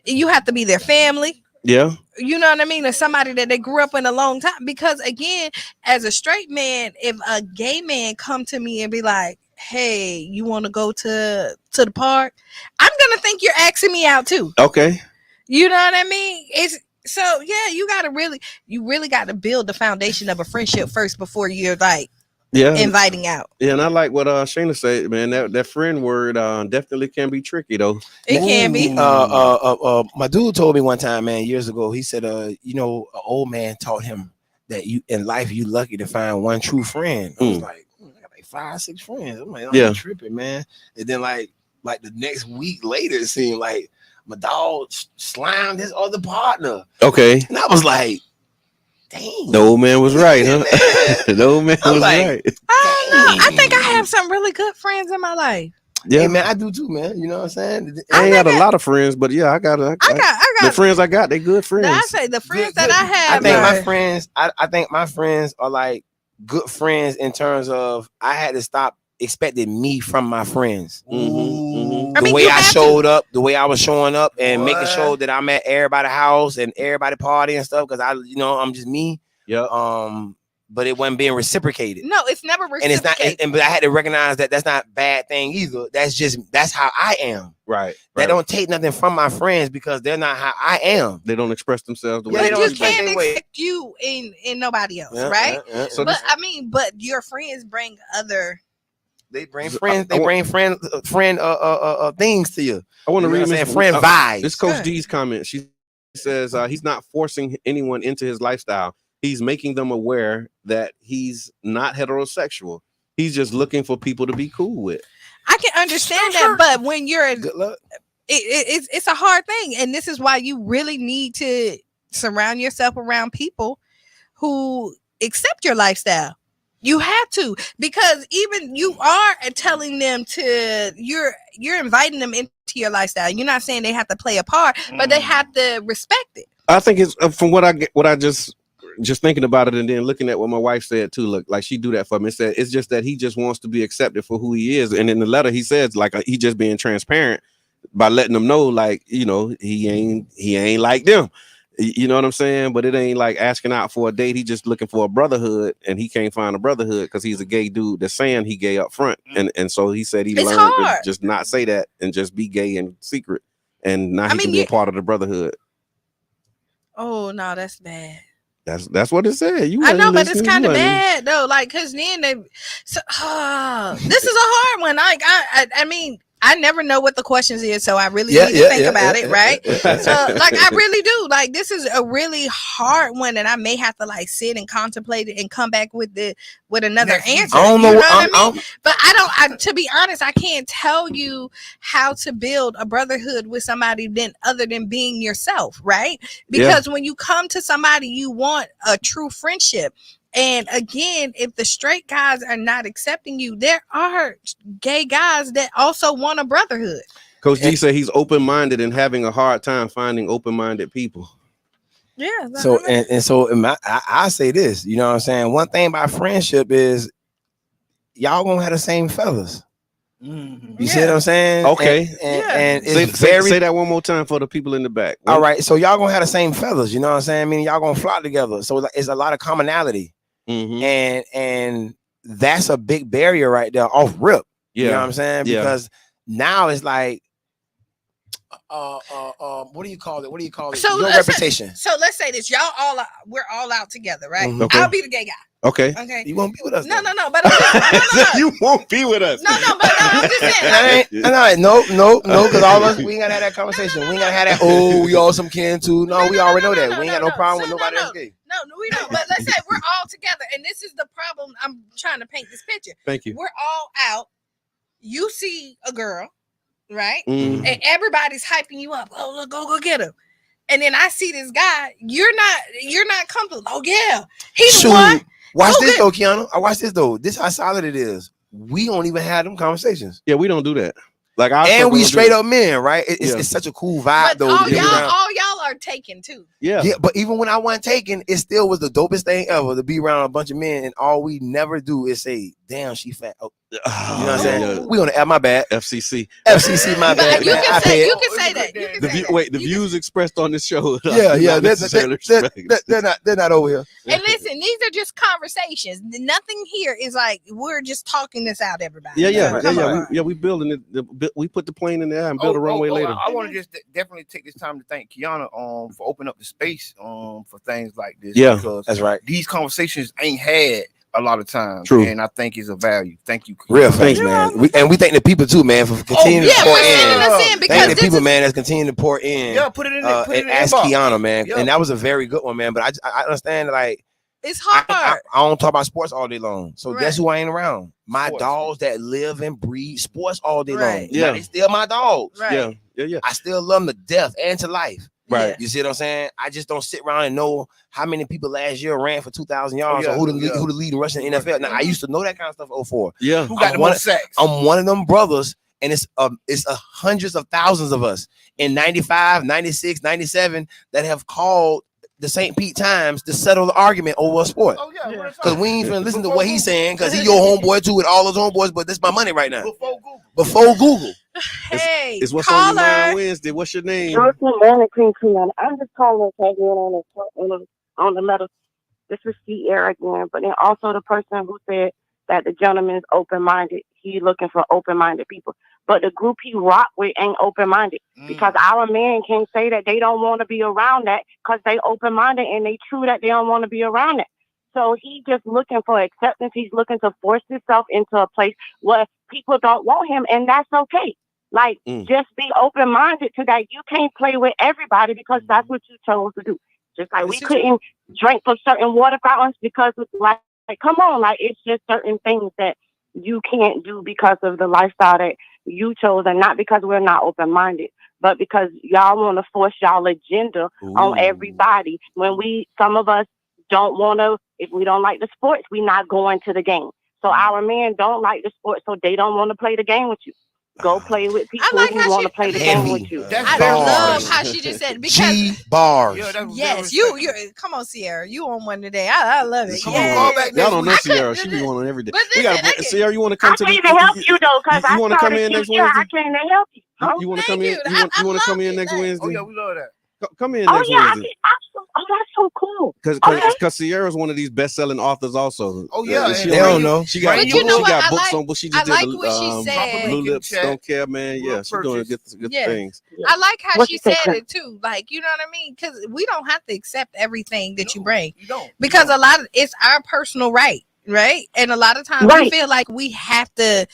you have to be their family. Yeah. You know what I mean? Or somebody that they grew up in a long time. Because again, as a straight man, if a gay man come to me and be like, hey, you want to go to the park? I'm going to think you're asking me out too. Okay. You know what I mean? So yeah, you really got to build the foundation of a friendship first before you're like, inviting out. Yeah, and I like what Shayna said, man. That friend word definitely can be tricky though. It can be. My dude told me one time, man, years ago. He said, an old man taught him that you in life you lucky to find one true friend. I was like, I got like 5, 6 friends. I'm like, I'm tripping, man. And then like the next week later, it seemed like my dog slimed his other partner. Okay, and I was like, dang. The old man was right, huh? The old man was right. I don't know. I think I have some really good friends in my life. Yeah, hey, man, I do too, man. You know what I'm saying? I ain't got a lot of friends, but yeah, I got the friends I got. They good friends. I say the friends that I have. I think my friends. I think my friends are like good friends in terms of I had to stop expecting me from my friends. The way I showed up, the way I was showing up, and making sure that I'm at everybody's house and everybody party and stuff, because I'm just me. Yeah. But it wasn't being reciprocated. No, it's never reciprocated. And it's not. But I had to recognize that that's not a bad thing either. That's how I am. Right. They don't take nothing from my friends because they're not how I am. They don't express themselves the way they don't. You can't expect you in nobody else, right? So but your friends bring other. They bring friends. They bring friend things to you. I want to read this friend vibes. This Coach D's comment. She says he's not forcing anyone into his lifestyle. He's making them aware that he's not heterosexual. He's just looking for people to be cool with. I can understand that, but when you're, it's a hard thing, and this is why you really need to surround yourself around people who accept your lifestyle. You have to, because even you are telling them you're inviting them into your lifestyle. You're not saying they have to play a part, but they have to respect it. I think it's from what I just thinking about it, and then looking at what my wife said too. Look, like she do that for me. Said it's just that he just wants to be accepted for who he is, and in the letter he says like he just being transparent by letting them know, like, he ain't like them. You know what I'm saying? But it ain't like asking out for a date. He just looking for a brotherhood, and he can't find a brotherhood because he's a gay dude that's saying he gay up front. And so he said he learned to just not say that and just be gay in secret. And now he can be a part of the brotherhood. Oh no, that's bad. That's what it said. I know, but it's kind of bad though. Like, cause then this is a hard one. Like, I mean, I never know what the questions is, so I really need to think about it, right? So, like, I really do. Like, this is a really hard one, and I may have to like sit and contemplate it and come back with another answer. I don't know, what I mean? But to be honest, I can't tell you how to build a brotherhood with somebody other than being yourself, right? Because when you come to somebody, you want a true friendship. And again, if the straight guys are not accepting you, there are gay guys that also want a brotherhood. Coach G said he's open-minded and having a hard time finding open-minded people. Yeah. So I say this, you know what I'm saying? One thing about friendship is y'all gonna have the same feathers. You see what I'm saying? Okay. And it's say that one more time for the people in the back. All right. So y'all gonna have the same feathers. You know what I'm saying? I mean, y'all gonna flock together. So it's a lot of commonality. And that's a big barrier right there off rip. You know what I'm saying? Because now it's like what do you call it? So your reputation. So let's say this. We're all out together, right? Okay. I'll be the gay guy. Okay. You won't be with us. No. But no. You won't be with us. No. But I'm just saying. No. Because all of us, we ain't gotta have that conversation. We ain't gotta have that. Oh, we all some kin too. No, we already know that. We ain't got no problem with nobody else gay. No, we don't. But let's say we're all together, and this is the problem. I'm trying to paint this picture. Thank you. We're all out. You see a girl, right? And everybody's hyping you up. Oh, look, go get her. And then I see this guy. You're not comfortable. Oh yeah, he's the one. Watch this though, Qiana. I watch this though. This how solid it is. We don't even have them conversations. Yeah, we don't do that. Like we straight up men, right? It's such a cool vibe but though. All y'all are taken too. Yeah. But even when I wasn't taken, it still was the dopest thing ever to be around a bunch of men, and all we never do is say, "Damn, she fat." Oh, you know what I'm saying? We gonna my bad. FCC, my bad. You can say that. The views expressed on this show. Yeah. They're not over here. And listen, these are just conversations. Nothing here is like we're just talking this out, everybody. We building it. We put the plane in the air and build a runway later. I want to just definitely take this time to thank Qiana for opening up the space for things like this. Yeah, because that's right. These conversations ain't had a lot of times. True. And I think it's a value. Thank you, Qiana. Real thanks, man. We thank the people too, man, for continuing to pour in. Thank the people, man, that's continuing to pour in. Yeah, put it in there. And ask Qiana, man. And that was a very good one, man. But I understand, like, it's hard. I don't talk about sports all day long. So guess who I ain't around? My dogs that live and breathe sports all day long. Yeah. They still my dogs. Right. Yeah. I still love them to death and to life. Right. You see what I'm saying? I just don't sit around and know how many people last year ran for 2,000 yards or who the leading rusher in the NFL. Now, I used to know that kind of stuff 04. Yeah. Who got the most sacks? I'm one of them brothers, and it's hundreds of thousands of us in 95, 96, 97 that have called the St. Pete Times to settle the argument over a sport. Oh, yeah. Because we ain't even listen to what he's saying, because he your homeboy too with all his homeboys, but this my money right now. Before Google. Hey, it's what's on your mind Wednesday. What's your name? Good morning, Qiana. I'm just calling to tag in on the letter. This is C.N.A. again, but then also the person who said that the gentleman is open-minded. He looking for open-minded people. But the group he rock with ain't open-minded because our men can say that they don't want to be around that because they open-minded and they true that they don't want to be around it. So he just looking for acceptance. He's looking to force himself into a place where people don't want him, and that's okay. Like, just be open-minded to that. You can't play with everybody because that's what you chose to do. Just like we couldn't drink from certain water fountains because it's like come on, like it's just certain things that you can't do because of the lifestyle that you chose, and not because we're not open-minded, but because y'all want to force y'all agenda on everybody. When some of us don't want to, if we don't like the sports, we're not going to the game. So our men don't like the sports, so they don't want to play the game with you. Go play with people who want to play the game with you. I love how she just said because G-bars. Yes, you come on, Sierra. You on one today. I love it. Y'all don't know Sierra. She be on every day. Sierra, you want to come to the? I can't help you though, because you want to come in next Wednesday? I can't help you. You want to come in? You want to come in next Wednesday? Oh yeah, we love that. Come in Oh next yeah, Wednesday. oh, that's so cool. Because Sierra's one of these best-selling authors also. Oh yeah, she they don't know. She got But you know she what? got I books like- on books. She I just like did what she said. Blue Lips Don't Care, man. Yeah, she's doing good things. I like how What she you say, said Chris? it too. Like, you know what I mean? Because we don't have to accept everything that you bring. You don't. Because a lot of it's our personal right? And a lot of times we feel like we have to.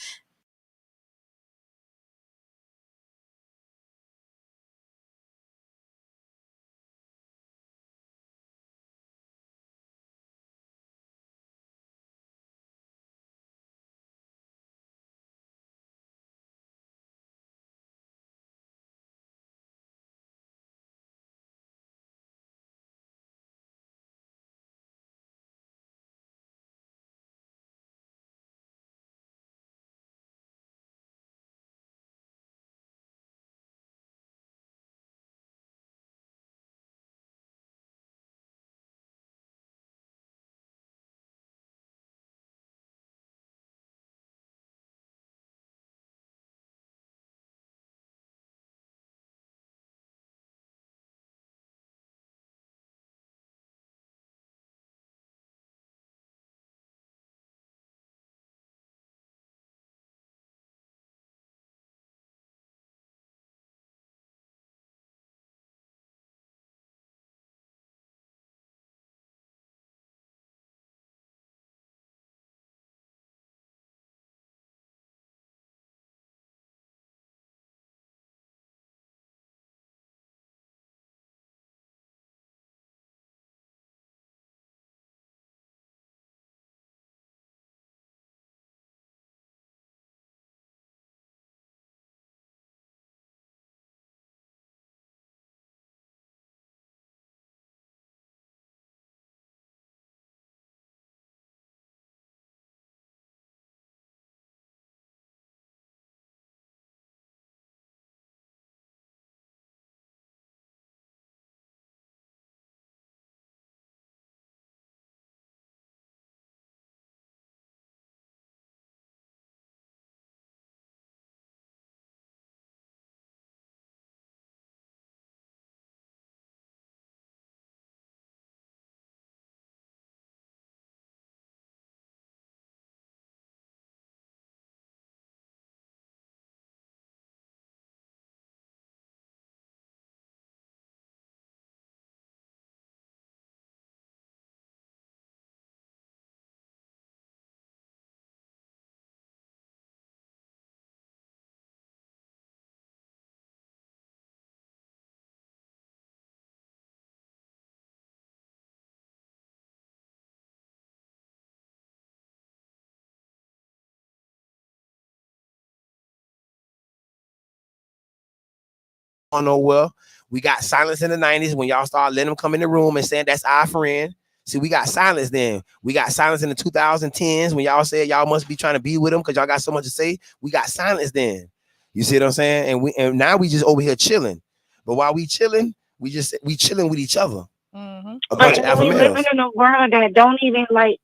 Nowhere. We got silence in the 90s when y'all start letting them come in the room and saying that's our friend. See, we got silence then. We got silence in the 2010s when y'all said y'all must be trying to be with them because y'all got so much to say. We got silence then. You see what I'm saying? And now we just over here chilling. But while we chilling, we chilling with each other. Mm-hmm. A bunch of alpha we males. living in a world that don't even like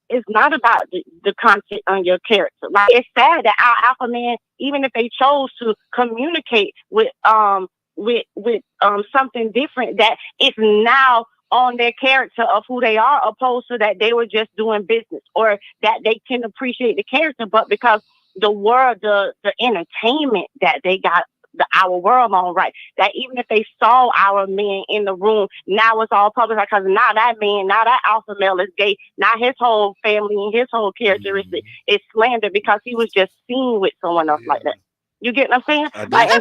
it's not about the content on your character. Like, it's sad that our alpha men, even if they chose to communicate with something different, that it's now on their character of who they are, opposed to that they were just doing business, or that they can appreciate the character, but because the world, the entertainment that they got our world on, right, that even if they saw our men in the room, now it's all public because now that alpha male is gay. Now his whole family and his whole characteristic is slandered because he was just seen with someone else like that. You get what I'm saying?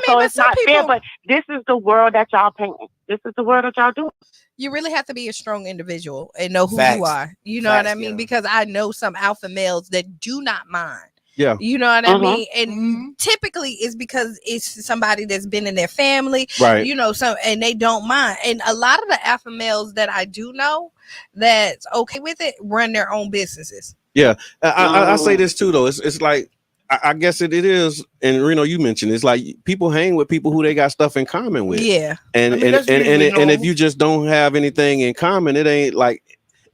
So it's not fair, but this is the world that y'all painting. This is the world that y'all doing. You really have to be a strong individual and know who you are. You know what I mean? Because I know some alpha males that do not mind. Yeah. You know what I mean? And typically it's because it's somebody that's been in their family, right? You know, and they don't mind. And a lot of the alpha males that I do know that's okay with it run their own businesses. Yeah. I say this too, though. It's like, I guess it is, and Reno, you mentioned it's like people hang with people who they got stuff in common with. Yeah. And if you just don't have anything in common, it ain't like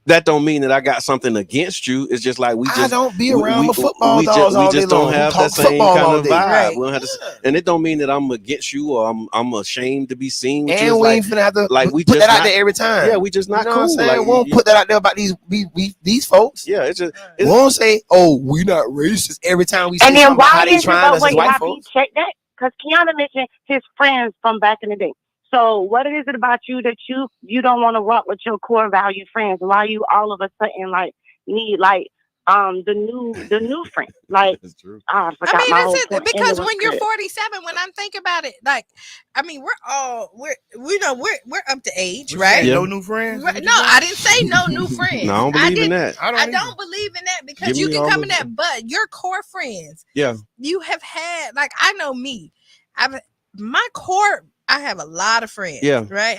that don't mean that I got something against you. It's just like I don't be around my football dogs all day long. We just don't have that same kind of vibe. Right. We don't have and it don't mean that I'm against you or I'm ashamed to be seen with you. And we ain't finna have to put that out there every time. Yeah, we just not cool. Like, we won't put that out there about these folks. Yeah, it's just we won't say, "Oh, we not racist" every time we. And say then why how they is it trying though us when as you white have folks? check that? Because Qiana mentioned his friends from back in the day. So what is it about you that you don't want to rock with your core value friends? Why you all of a sudden like need like the new friend? Like I forgot my whole point. Because when you're 47, when I'm thinking about it, like I mean we're up to age, right? No new friends? No, I didn't say no new friends. No, I don't believe in that. I don't believe in that because you can come in that, but your core friends. Yeah. You have had like I know me. I have a lot of friends. Yeah. Right.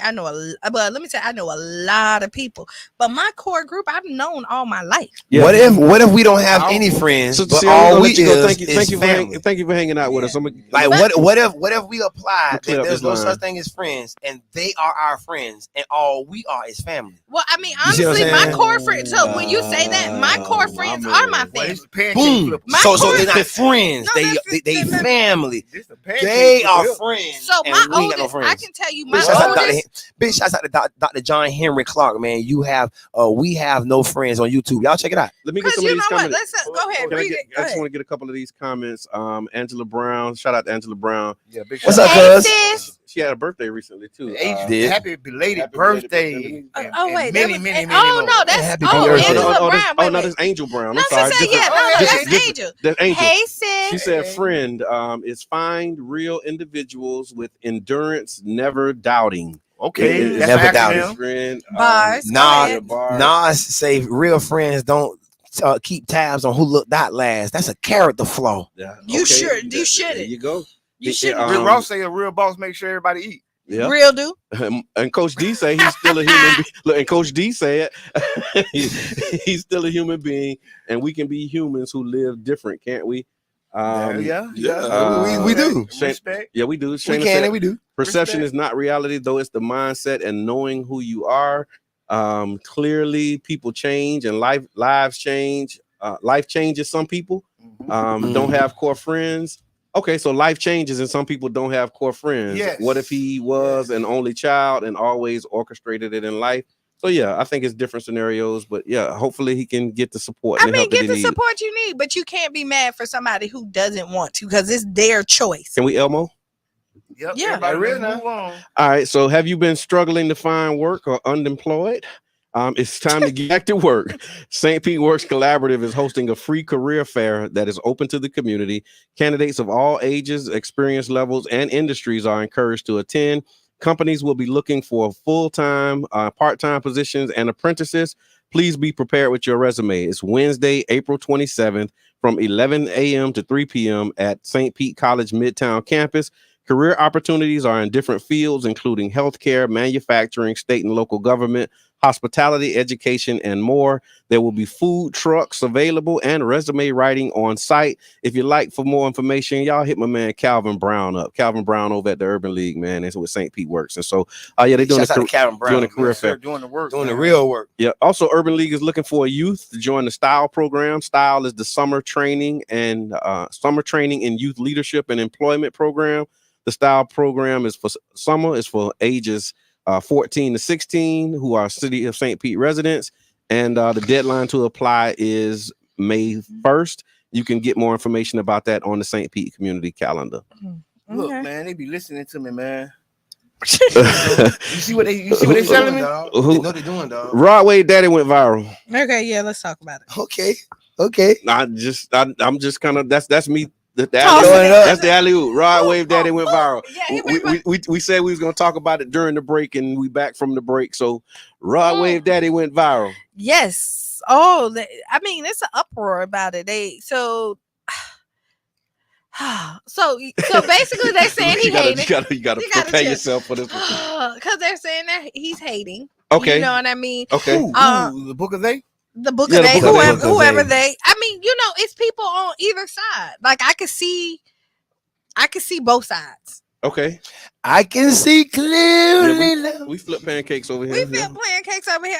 But let me tell you, I know a lot of people. But my core group, I've known all my life. Yeah. What if we don't have any friends? But all we thank you for hanging out with us. Like what if we apply that there's no such thing as friends and they are our friends and all we are is family? Well, I mean, honestly, my core friends. So when you say that, my core friends are my family. Boom. So they're not friends. They family. They are friends. So my oldest, I can tell you, my oldest. Big shouts out to Dr. John Henry Clark, man. We have no friends on YouTube. Y'all check it out. Let me get some of these comments. Go ahead, read it. I just want to get a couple of these comments. Angela Brown, shout out to Angela Brown. Yeah, big what's up, cuz? She had a birthday recently too. Happy belated birthday. Many no, that's Angela Brown. Oh no, that's Angel Brown. I'm sorry. That's Angel. That's Angel. Hey sis. She said, "Friend is find real individuals with endurance, never doubting." Okay, never doubting. Friend. Nas say real friends don't keep tabs on who looked out last. That's a character flaw. Yeah. You shouldn't. There you go. You shouldn't. Rick Ross say a real boss make sure everybody eat. Yeah. Real do. And Coach D say he's still a human being. Look, and Coach D said he's still a human being, and we can be humans who live different, can't we? We do. Respect. Yeah, we do. Shayna We can and we do. Perception is not reality, though it's the mindset and knowing who you are. Clearly, people change and lives change. Life changes. Some people don't have core friends. Okay, so life changes and some people don't have core friends. Yes. What if he was an only child and always orchestrated it in life? So yeah, I think it's different scenarios, but yeah, hopefully he can get the support. Get the support you need, but you can't be mad for somebody who doesn't want to because it's their choice. Can we Elmo? Yep. Yeah. Move on. All right. So have you been struggling to find work or unemployed? It's time to get back to work. St. Pete Works Collaborative is hosting a free career fair that is open to the community. Candidates of all ages, experience levels, and industries are encouraged to attend. Companies will be looking for full-time, part-time positions and apprentices. Please be prepared with your resume. It's Wednesday, April 27th from 11 a.m. to 3 p.m. at St. Pete College Midtown campus. Career opportunities are in different fields, including healthcare, manufacturing, state and local government, hospitality, education, and more. There will be food trucks available and resume writing on site. If you'd like for more information, y'all hit my man Calvin Brown up. Calvin Brown over at the Urban League, man. That's with St. Pete Works. And so, they're doing doing a career fair. Doing the work. Doing the real work. Yeah. Also, Urban League is looking for a youth to join the STYLE program. STYLE is the summer training in youth leadership and employment program. The STYLE program is for summer, is for ages 14 to 16 who are City of St. Pete residents. And the deadline to apply is May 1st. You can get more information about that on the St. Pete community calendar. Look, man, they be listening to me, man. You see what they telling me? They know they're doing, dog. Rod Wave Daddy went viral. Okay, yeah, let's talk about it. Okay. I'm just kind of that's me. That's the alley-oop. Rod Wave Daddy went viral. We said we was gonna talk about it during the break, and we back from the break. So Rod Wave Daddy went viral. Yes. Oh, I mean, it's an uproar about it. So basically, they're saying he hating. You gotta prepare yourself for this because they're saying that he's hating. Okay, you know what I mean. Okay, the book of they. The book of they, whoever they. I mean, it's people on either side. Like I could see both sides. Okay. I can see clearly. Yeah, we flip pancakes over here. We flip pancakes over here.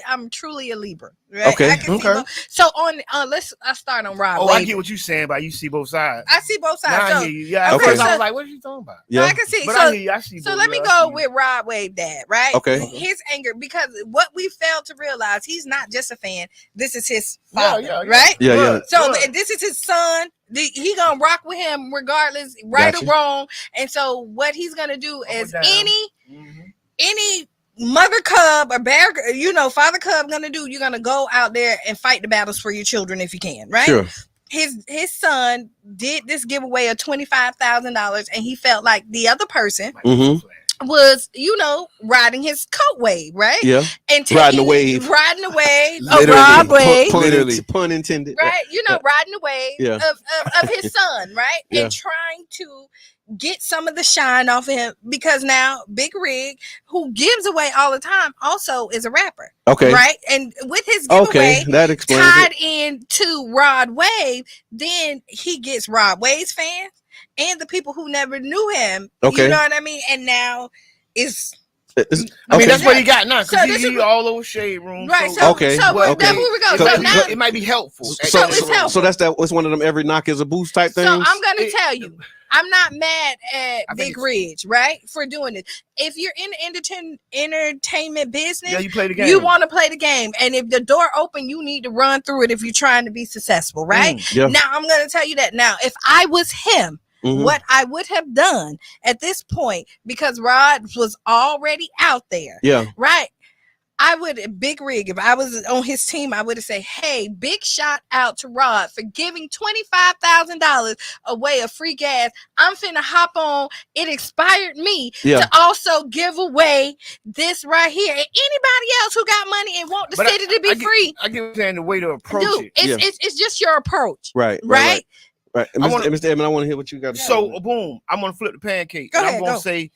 I'm truly a Libra. Right? Okay. I can see both. So on I start on Rod Wave. I get what you're saying, but you see both sides. I see both sides. Now I hear you. Yeah, okay, so, I was like, what are you talking about? Yeah. So I can see. But so I hear you. I see so both. let me go with Rod Wave Dad, right? Okay. His anger, because what we failed to realize, he's not just a fan. This is his father, right? Yeah. So this is his son. He gonna rock with him regardless, right or wrong. And so what he's gonna do is any mother cub or bear, father cub gonna do, you're gonna go out there and fight the battles for your children if you can, right? Sure. His son did this giveaway of $25,000, and he felt like the other person was, riding his coat wave, right? Yeah. And riding the wave. Riding the wave. Literally. Wave. Literally. Pun intended. Right? Riding the wave of his son, right? Yeah. And trying to get some of the shine off of him, because now Big Rig, who gives away all the time, also is a rapper. Okay. Right? And with his giveaway that explains tied it. into Rod Wave, then he gets Rod Wave's fans and the people who never knew him. Okay. You know what I mean? And now it's I mean, that's what he got now. So Because he all over Shade Room. Right. So Okay. So that's where we go. So now it might be helpful. So it's helpful. So it's one of them every knock is a boost type things. So I'm gonna tell you, I'm not mad at Big Ridge, right, for doing this. If you're in the entertainment business, you play the game. You want to play the game, and if the door open, you need to run through it if you're trying to be successful, right? Yeah. Now I'm gonna tell you that. Now, if I was him, what I would have done at this point, because Rod was already out there, right? I would, Big Rig, if I was on his team, I would have said, hey, big shout out to Rod for giving $25,000 away of free gas. I'm finna hop on. It inspired me to also give away this right here. And anybody else who got money and want the city to be free. I get what you're saying, the way to approach it. It's just your approach. Right. Mr. Edmond, I want to hear what you got to say. So, boom, I'm going to flip the pancake. Go ahead, I'm going to say,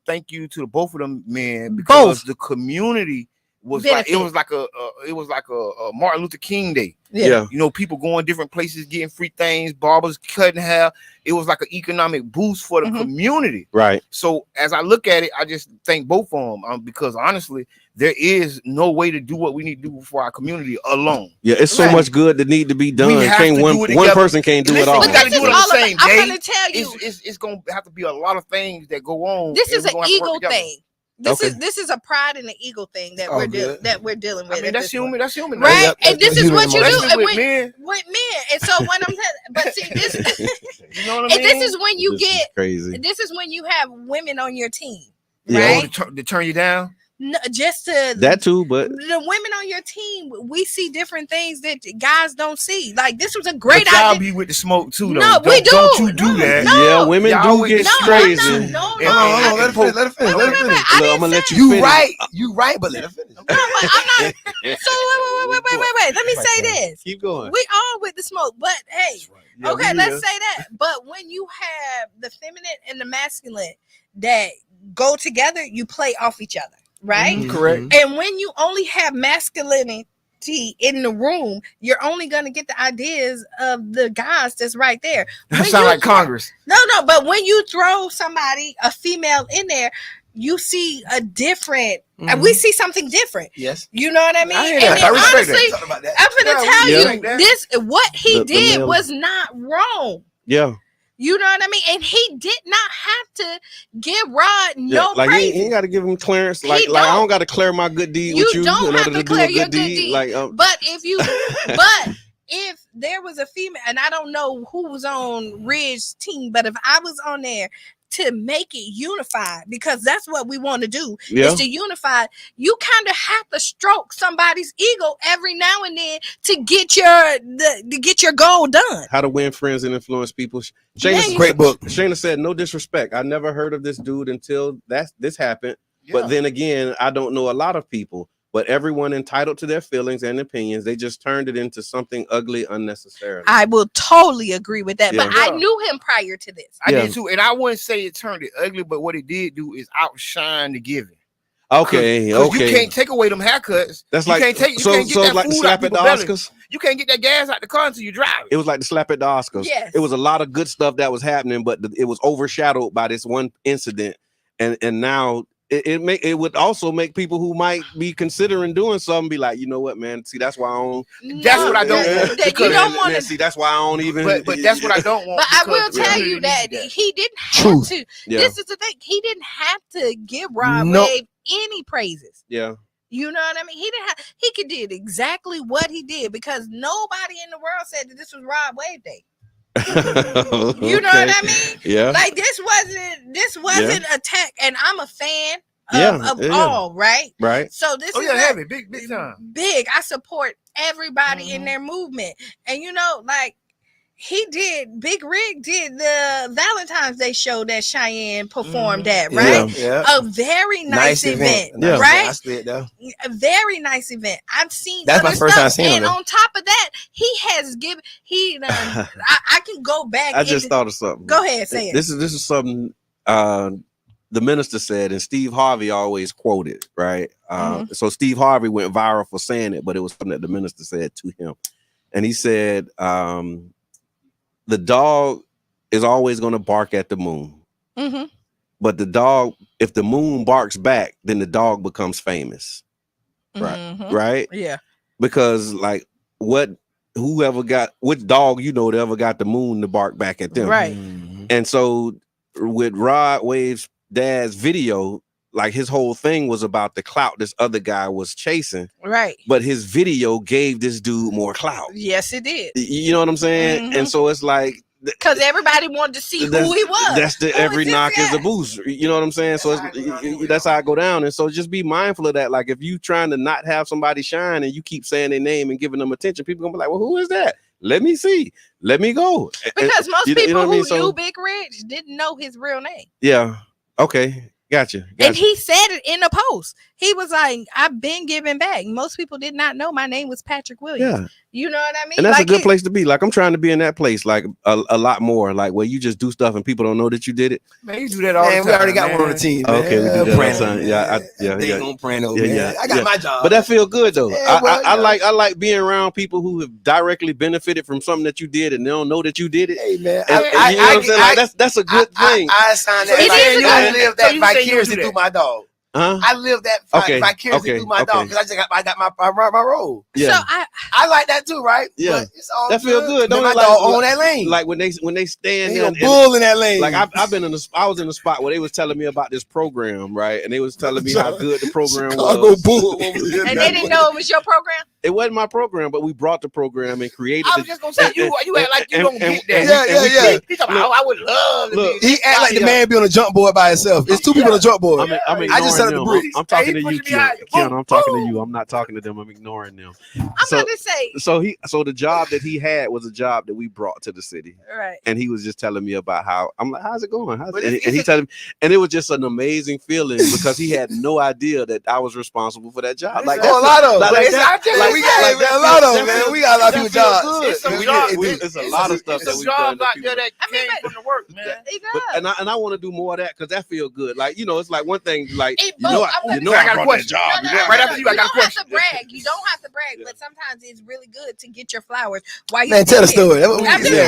thank you to both of them men, because the community was like a Martin Luther King Day. Yeah. People going different places, getting free things, barbers cutting hair. It was like an economic boost for the community. Right. So as I look at it, I just thank both of them because honestly, there is no way to do what we need to do for our community alone. Yeah, it's so much good that need to be done. One person can't do it all. We got to do it on the same day. I'm going to tell you, it's going to have to be a lot of things that go on. This is an ego thing. This Okay. is a pride and an ego thing that we're dealing with. I mean, that's human. That's human, right? And this is what you do with men. With men. And so when I'm but see this, you know what I mean? And this is when you get crazy. This is when you have women on your team, Yeah. right? To turn you down. No, just to that too, but the women on your team, we see different things that guys don't see. Like this was a great idea. idea. Be with the smoke too, though. No, we do. Don't you do that? No. Yeah, women do get crazy. No. Let her finish. I'm gonna let you finish. You right, but let her finish. No, but I'm not. So wait. Let me say this. Keep going. We all with the smoke, but hey, Yeah, okay, let's say that. But when you have the feminine and the masculine that go together, you play off each other. Right? Correct. And when you only have masculinity in the room, you're only going to get the ideas of the guys that's right there. That sound like Congress. No, but when you throw somebody, a female in there, you see a different, we see something different. Yes. You know what I mean? I hear that. I respect honestly, I'm going to tell you, this, what he did was not wrong. Yeah. You know what I mean? And he did not have to give Rod no praise. He ain't got to give him clearance. Like I don't got to clear my good deed with you. You don't have to clear your good deed. Like, but if there was a female, and I don't know who was on Ridge's team, but if I was on there to make it unified, because that's what we want to do, is to unify. You kind of have to stroke somebody's ego every now and then to get your goal done. How to Win Friends and Influence People. Great book. Shayna said, no disrespect, I never heard of this dude until this happened. But then again, I don't know a lot of people. But everyone entitled to their feelings and opinions. They just turned it into something ugly unnecessarily. I will totally agree with that. But I knew him prior to this. I did too. And I wouldn't say it turned it ugly, but what it did do is outshine the giving. Okay. You can't take away them haircuts. That's you like can't take, so you can't get it's that like food slap out at the people's belly. Oscars. you can't get that gas out the car until you drive it. It was like the slap at the Oscars. Yes. It was a lot of good stuff that was happening, but it was overshadowed by this one incident. And now it would also make people who might be considering doing something be like, you know what, man? See, that's why I don't. That's what I don't want. You don't want to see. That's why I don't even. But that's what I don't want. But I will tell you that he didn't have to. Yeah. This is the thing. He didn't have to give Rod Wave any praises. Yeah. You know what I mean? He didn't have. He could did exactly what he did because nobody in the world said that this was Rod Wave Day. You know what I mean? Yeah. Like this wasn't attack, and I'm a fan of all, right? Right. So this is heavy, big time. Big. I support everybody in their movement. And you know, like Big Rig did the Valentine's Day show that Cheyenne performed at, right? Yeah. A very nice event. Yeah. Right? I slid though. A very nice event. I've seen That's other my first time seeing and him. on top of that, he has given I can go back. I just thought of something. Go ahead, say it. This is something the minister said, and Steve Harvey always quoted, right? So Steve Harvey went viral for saying it, but it was something that the minister said to him. And he said, the dog is always going to bark at the moon. But the dog, if the moon barks back, then the dog becomes famous. Right? Yeah. Because like which dog that ever got the moon to bark back at them. Right. And so with Rod Wave's dad's video, like his whole thing was about the clout this other guy was chasing. Right. But his video gave this dude more clout. Yes, it did. You know what I'm saying? And so it's like, because everybody wanted to see who he was. That's every knock is a boost. You know what I'm saying? So that's how I go down. And so just be mindful of that. Like if you trying to not have somebody shine and you keep saying their name and giving them attention, people gonna be like, well, who is that? Let me see. Let me go. Because most people who So, knew Big Rich didn't know his real name. Yeah. Okay. Gotcha. And he said it in a post. He was like, I've been giving back. Most people did not know my name was Patrick Williams. Yeah. You know what I mean? And that's like a good place to be. Like I'm trying to be in that place, like a lot more, like where you just do stuff and people don't know that you did it. Man, you do that all the time. We already got one on the team. Okay, we do that all the time. They gonna print over. I got my job. But that feel good though. Yeah, I like being around people who have directly benefited from something that you did and they don't know that you did it. Hey man, you know what I'm saying? Like, that's a good thing. I signed that. I live that vicariously through my dog. Huh? I live that vicariously through my dog because I got my role. Yeah. So I like that too, right? Yeah, but it's all that feel good. Don't my dog own that lane? Like when they stand there, bull in that lane. Like I was in a spot where they was telling me about this program, right? And they was telling me how good the program was. Bull. And they didn't know it was your program. It wasn't my program, but we brought the program and created. I was just gonna say you act like you don't get that. Yeah. He talking about, I would love to be. He act like the man be on a jump board by himself. It's two people on a jump board. I just said the bridge. I'm talking to you, Qiana. I'm talking to you. I'm not talking to them. I'm ignoring them. I'm about to say. So the job that he had was a job that we brought to the city. Right. And he was just telling me about how I'm like, how's it going? And he telling me, and it was just an amazing feeling because he had no idea that I was responsible for that job. Like a lot of man. We got a lot of people jobs. It's a lot of stuff that we've done. Out there that came from the work, man. And I want to do more of that because that feel good. Like it's like one thing. Like I got a question. Right after you, I got a question. You don't have to brag, but sometimes it's really good to get your flowers. Why man, tell the story.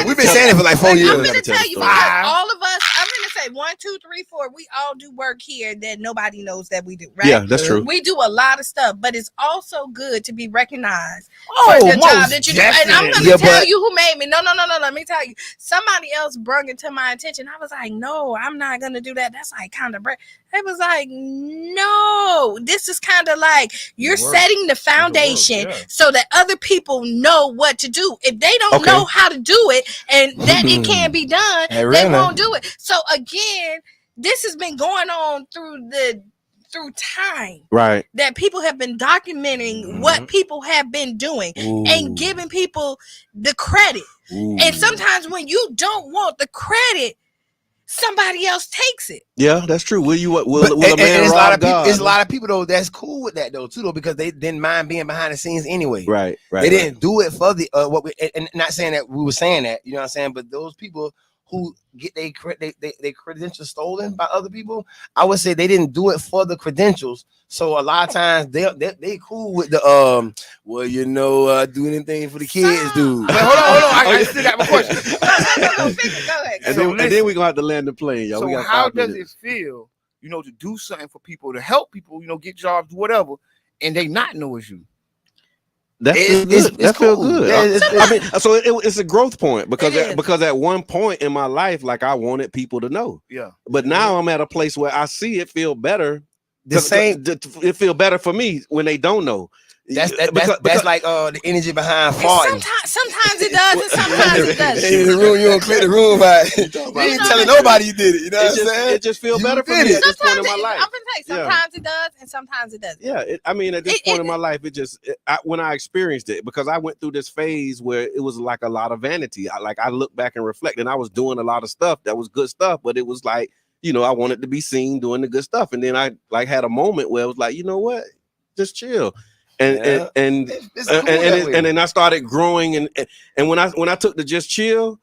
We've been saying it for like 4 years. I'm gonna tell you because all of us. I'm gonna say 1, 2, 3, 4. We all do work here that nobody knows that we do. Right? Yeah, that's true. We do a lot of stuff, but it's also good to be recognized for the job that you do. And I'm gonna tell you who made me. No. Let me tell you. Somebody else brought it to my attention. I was like, no, I'm not gonna do that. That's like kind of brag. It was like, no, this is kind of like you're setting the foundation so that other people know what to do. If they don't know how to do it and that it can't be done, they won't do it. So again, this has been going on through time, right? That people have been documenting what people have been doing and giving people the credit. And sometimes when you don't want the credit, somebody else takes it. Yeah, that's true. Will a man rob God? There's a lot of people though that's cool with that though too though because they didn't mind being behind the scenes anyway. Right. They didn't do it for the and not saying that we were saying that, you know what I'm saying, but those people who get their credentials stolen by other people, I would say they didn't do it for the credentials. So a lot of times they cool with the well, you know, do anything for the kids, dude. But hold on. I still got my question. Go ahead. And then we're gonna have to land the plane, y'all. So how does it feel, you know, to do something for people, to help people, you know, get jobs, whatever, and they not know it's you? That feels good. Yeah, I mean, so it's a growth point because at one point in my life, like I wanted people to know. Yeah. But now I'm at a place where I see it feel better. It feel better for me when they don't know. That's like the energy behind farting. Sometimes it does, and sometimes it doesn't. In the room, you don't clear the room, right? You ain't telling nobody you did it. You know what I'm saying? It just feels better for me at this point in my life. I'm gonna tell you, sometimes it does, and sometimes it doesn't. Yeah, I mean, at this point in my life, when I experienced it, because I went through this phase where it was like a lot of vanity. I look back and reflect, and I was doing a lot of stuff that was good stuff, but it was like, you know, I wanted to be seen doing the good stuff, and then I like had a moment where it was like, you know what, just chill. And then I started growing, and when I took the just chill,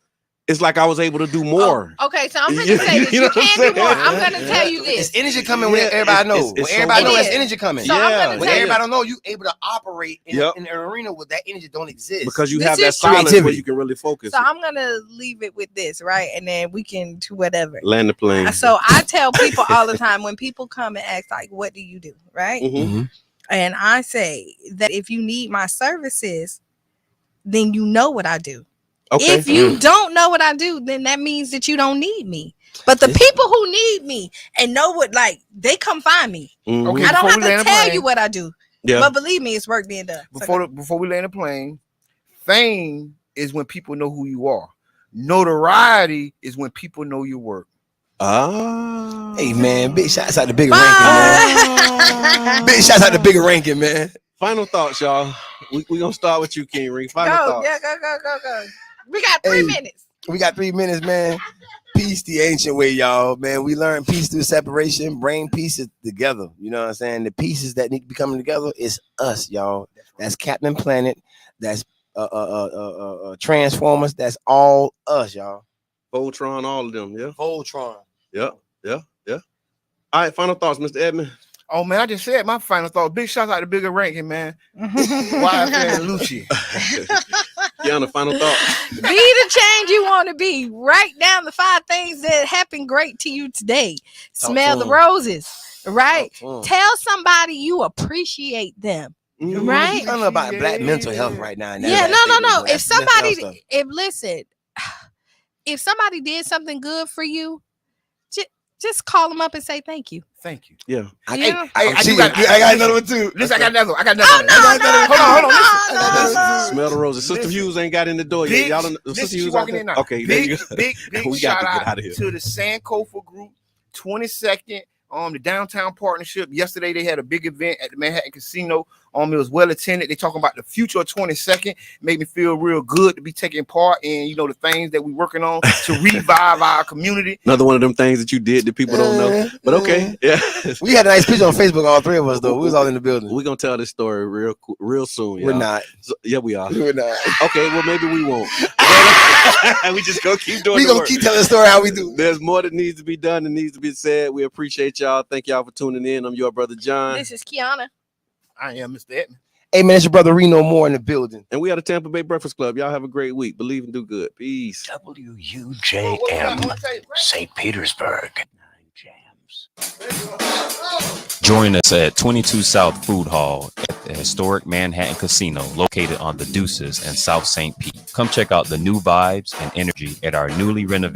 it's like I was able to do more. Okay, so I'm gonna say this. You can't do more. I'm gonna tell you this. It's energy coming when everybody knows. When everybody knows there's energy coming. So when everybody don't know, you able to operate in an arena where that energy don't exist. Because you have that silence where you can really focus. So I'm gonna leave it with this, right? And then we can do whatever. Land the plane. So I tell people all the time when people come and ask, like, what do you do? Right? Mm-hmm. And I say that if you need my services, then you know what I do. Okay. If you don't know what I do, then that means that you don't need me. But the people who need me and know what, like, they come find me. Mm-hmm. Okay, I don't have to tell you what I do. Yeah. But believe me, it's work being done. Before we land the plane, fame is when people know who you are. Notoriety is when people know your work. Hey man, big shouts out to Bigger Ranking, man. Big shouts out to Bigger Ranking, man. Final thoughts, y'all. We gonna start with you, King Ring. Final thoughts. Yeah, go. We got 3 minutes. We got 3 minutes, man. Peace the ancient way, y'all. Man, we learn peace through separation. Bring pieces together. You know what I'm saying? The pieces that need to be coming together is us, y'all. That's Captain Planet. That's Transformers. That's all us, y'all. Voltron, all of them, yeah. Voltron. Yeah. All right, final thoughts, Mr. Edmond. Oh man, I just said my final thought. Big shout out to Bigger Ranking, man. YFN and Lucci. Qiana, final thought. Be the change you want to be. Write down the 5 things that happened great to you today. Smell the roses, right? Tell somebody you appreciate them. Mm-hmm. Right? I don't know about black mental health right now. Yeah, no. If somebody did something good for you, just call them up and say thank you. Thank you. Yeah. I got another one too. Listen, I got another one. Hold on. Smell the roses. Sister Hughes ain't got in the door yet. Y'all don't. Sister Hughes walking in now. Okay. Big we shout got to get out out of here. to the Sankofa Group, 22nd. The downtown partnership. Yesterday they had a big event at the Manhattan Casino. It was well attended. They talking about the future of 22nd. Made me feel real good to be taking part in, you know, the things that we working on to revive our community. Another one of them things that you did that people don't know. But okay, yeah. We had a nice picture on Facebook, all 3 of us though. We was all in the building. We're gonna tell this story real soon. Y'all. We're not. So, yeah, we are. We're not. Okay, well maybe we won't. We just gonna keep doing. We gonna keep telling the story how we do. There's more that needs to be done and needs to be said. We appreciate y'all. Thank y'all for tuning in. I'm your brother John. This is Qiana. I am Mr. Edmond. Hey man, it's your brother Reno Moore in the building. And we are the Tampa Bay Breakfast Club. Y'all have a great week. Believe and do good. Peace. WUJM, St. Petersburg. 9 Jams. Join us at 22 South Food Hall at the historic Manhattan Casino located on the Deuces and South St. Pete. Come check out the new vibes and energy at our newly renovated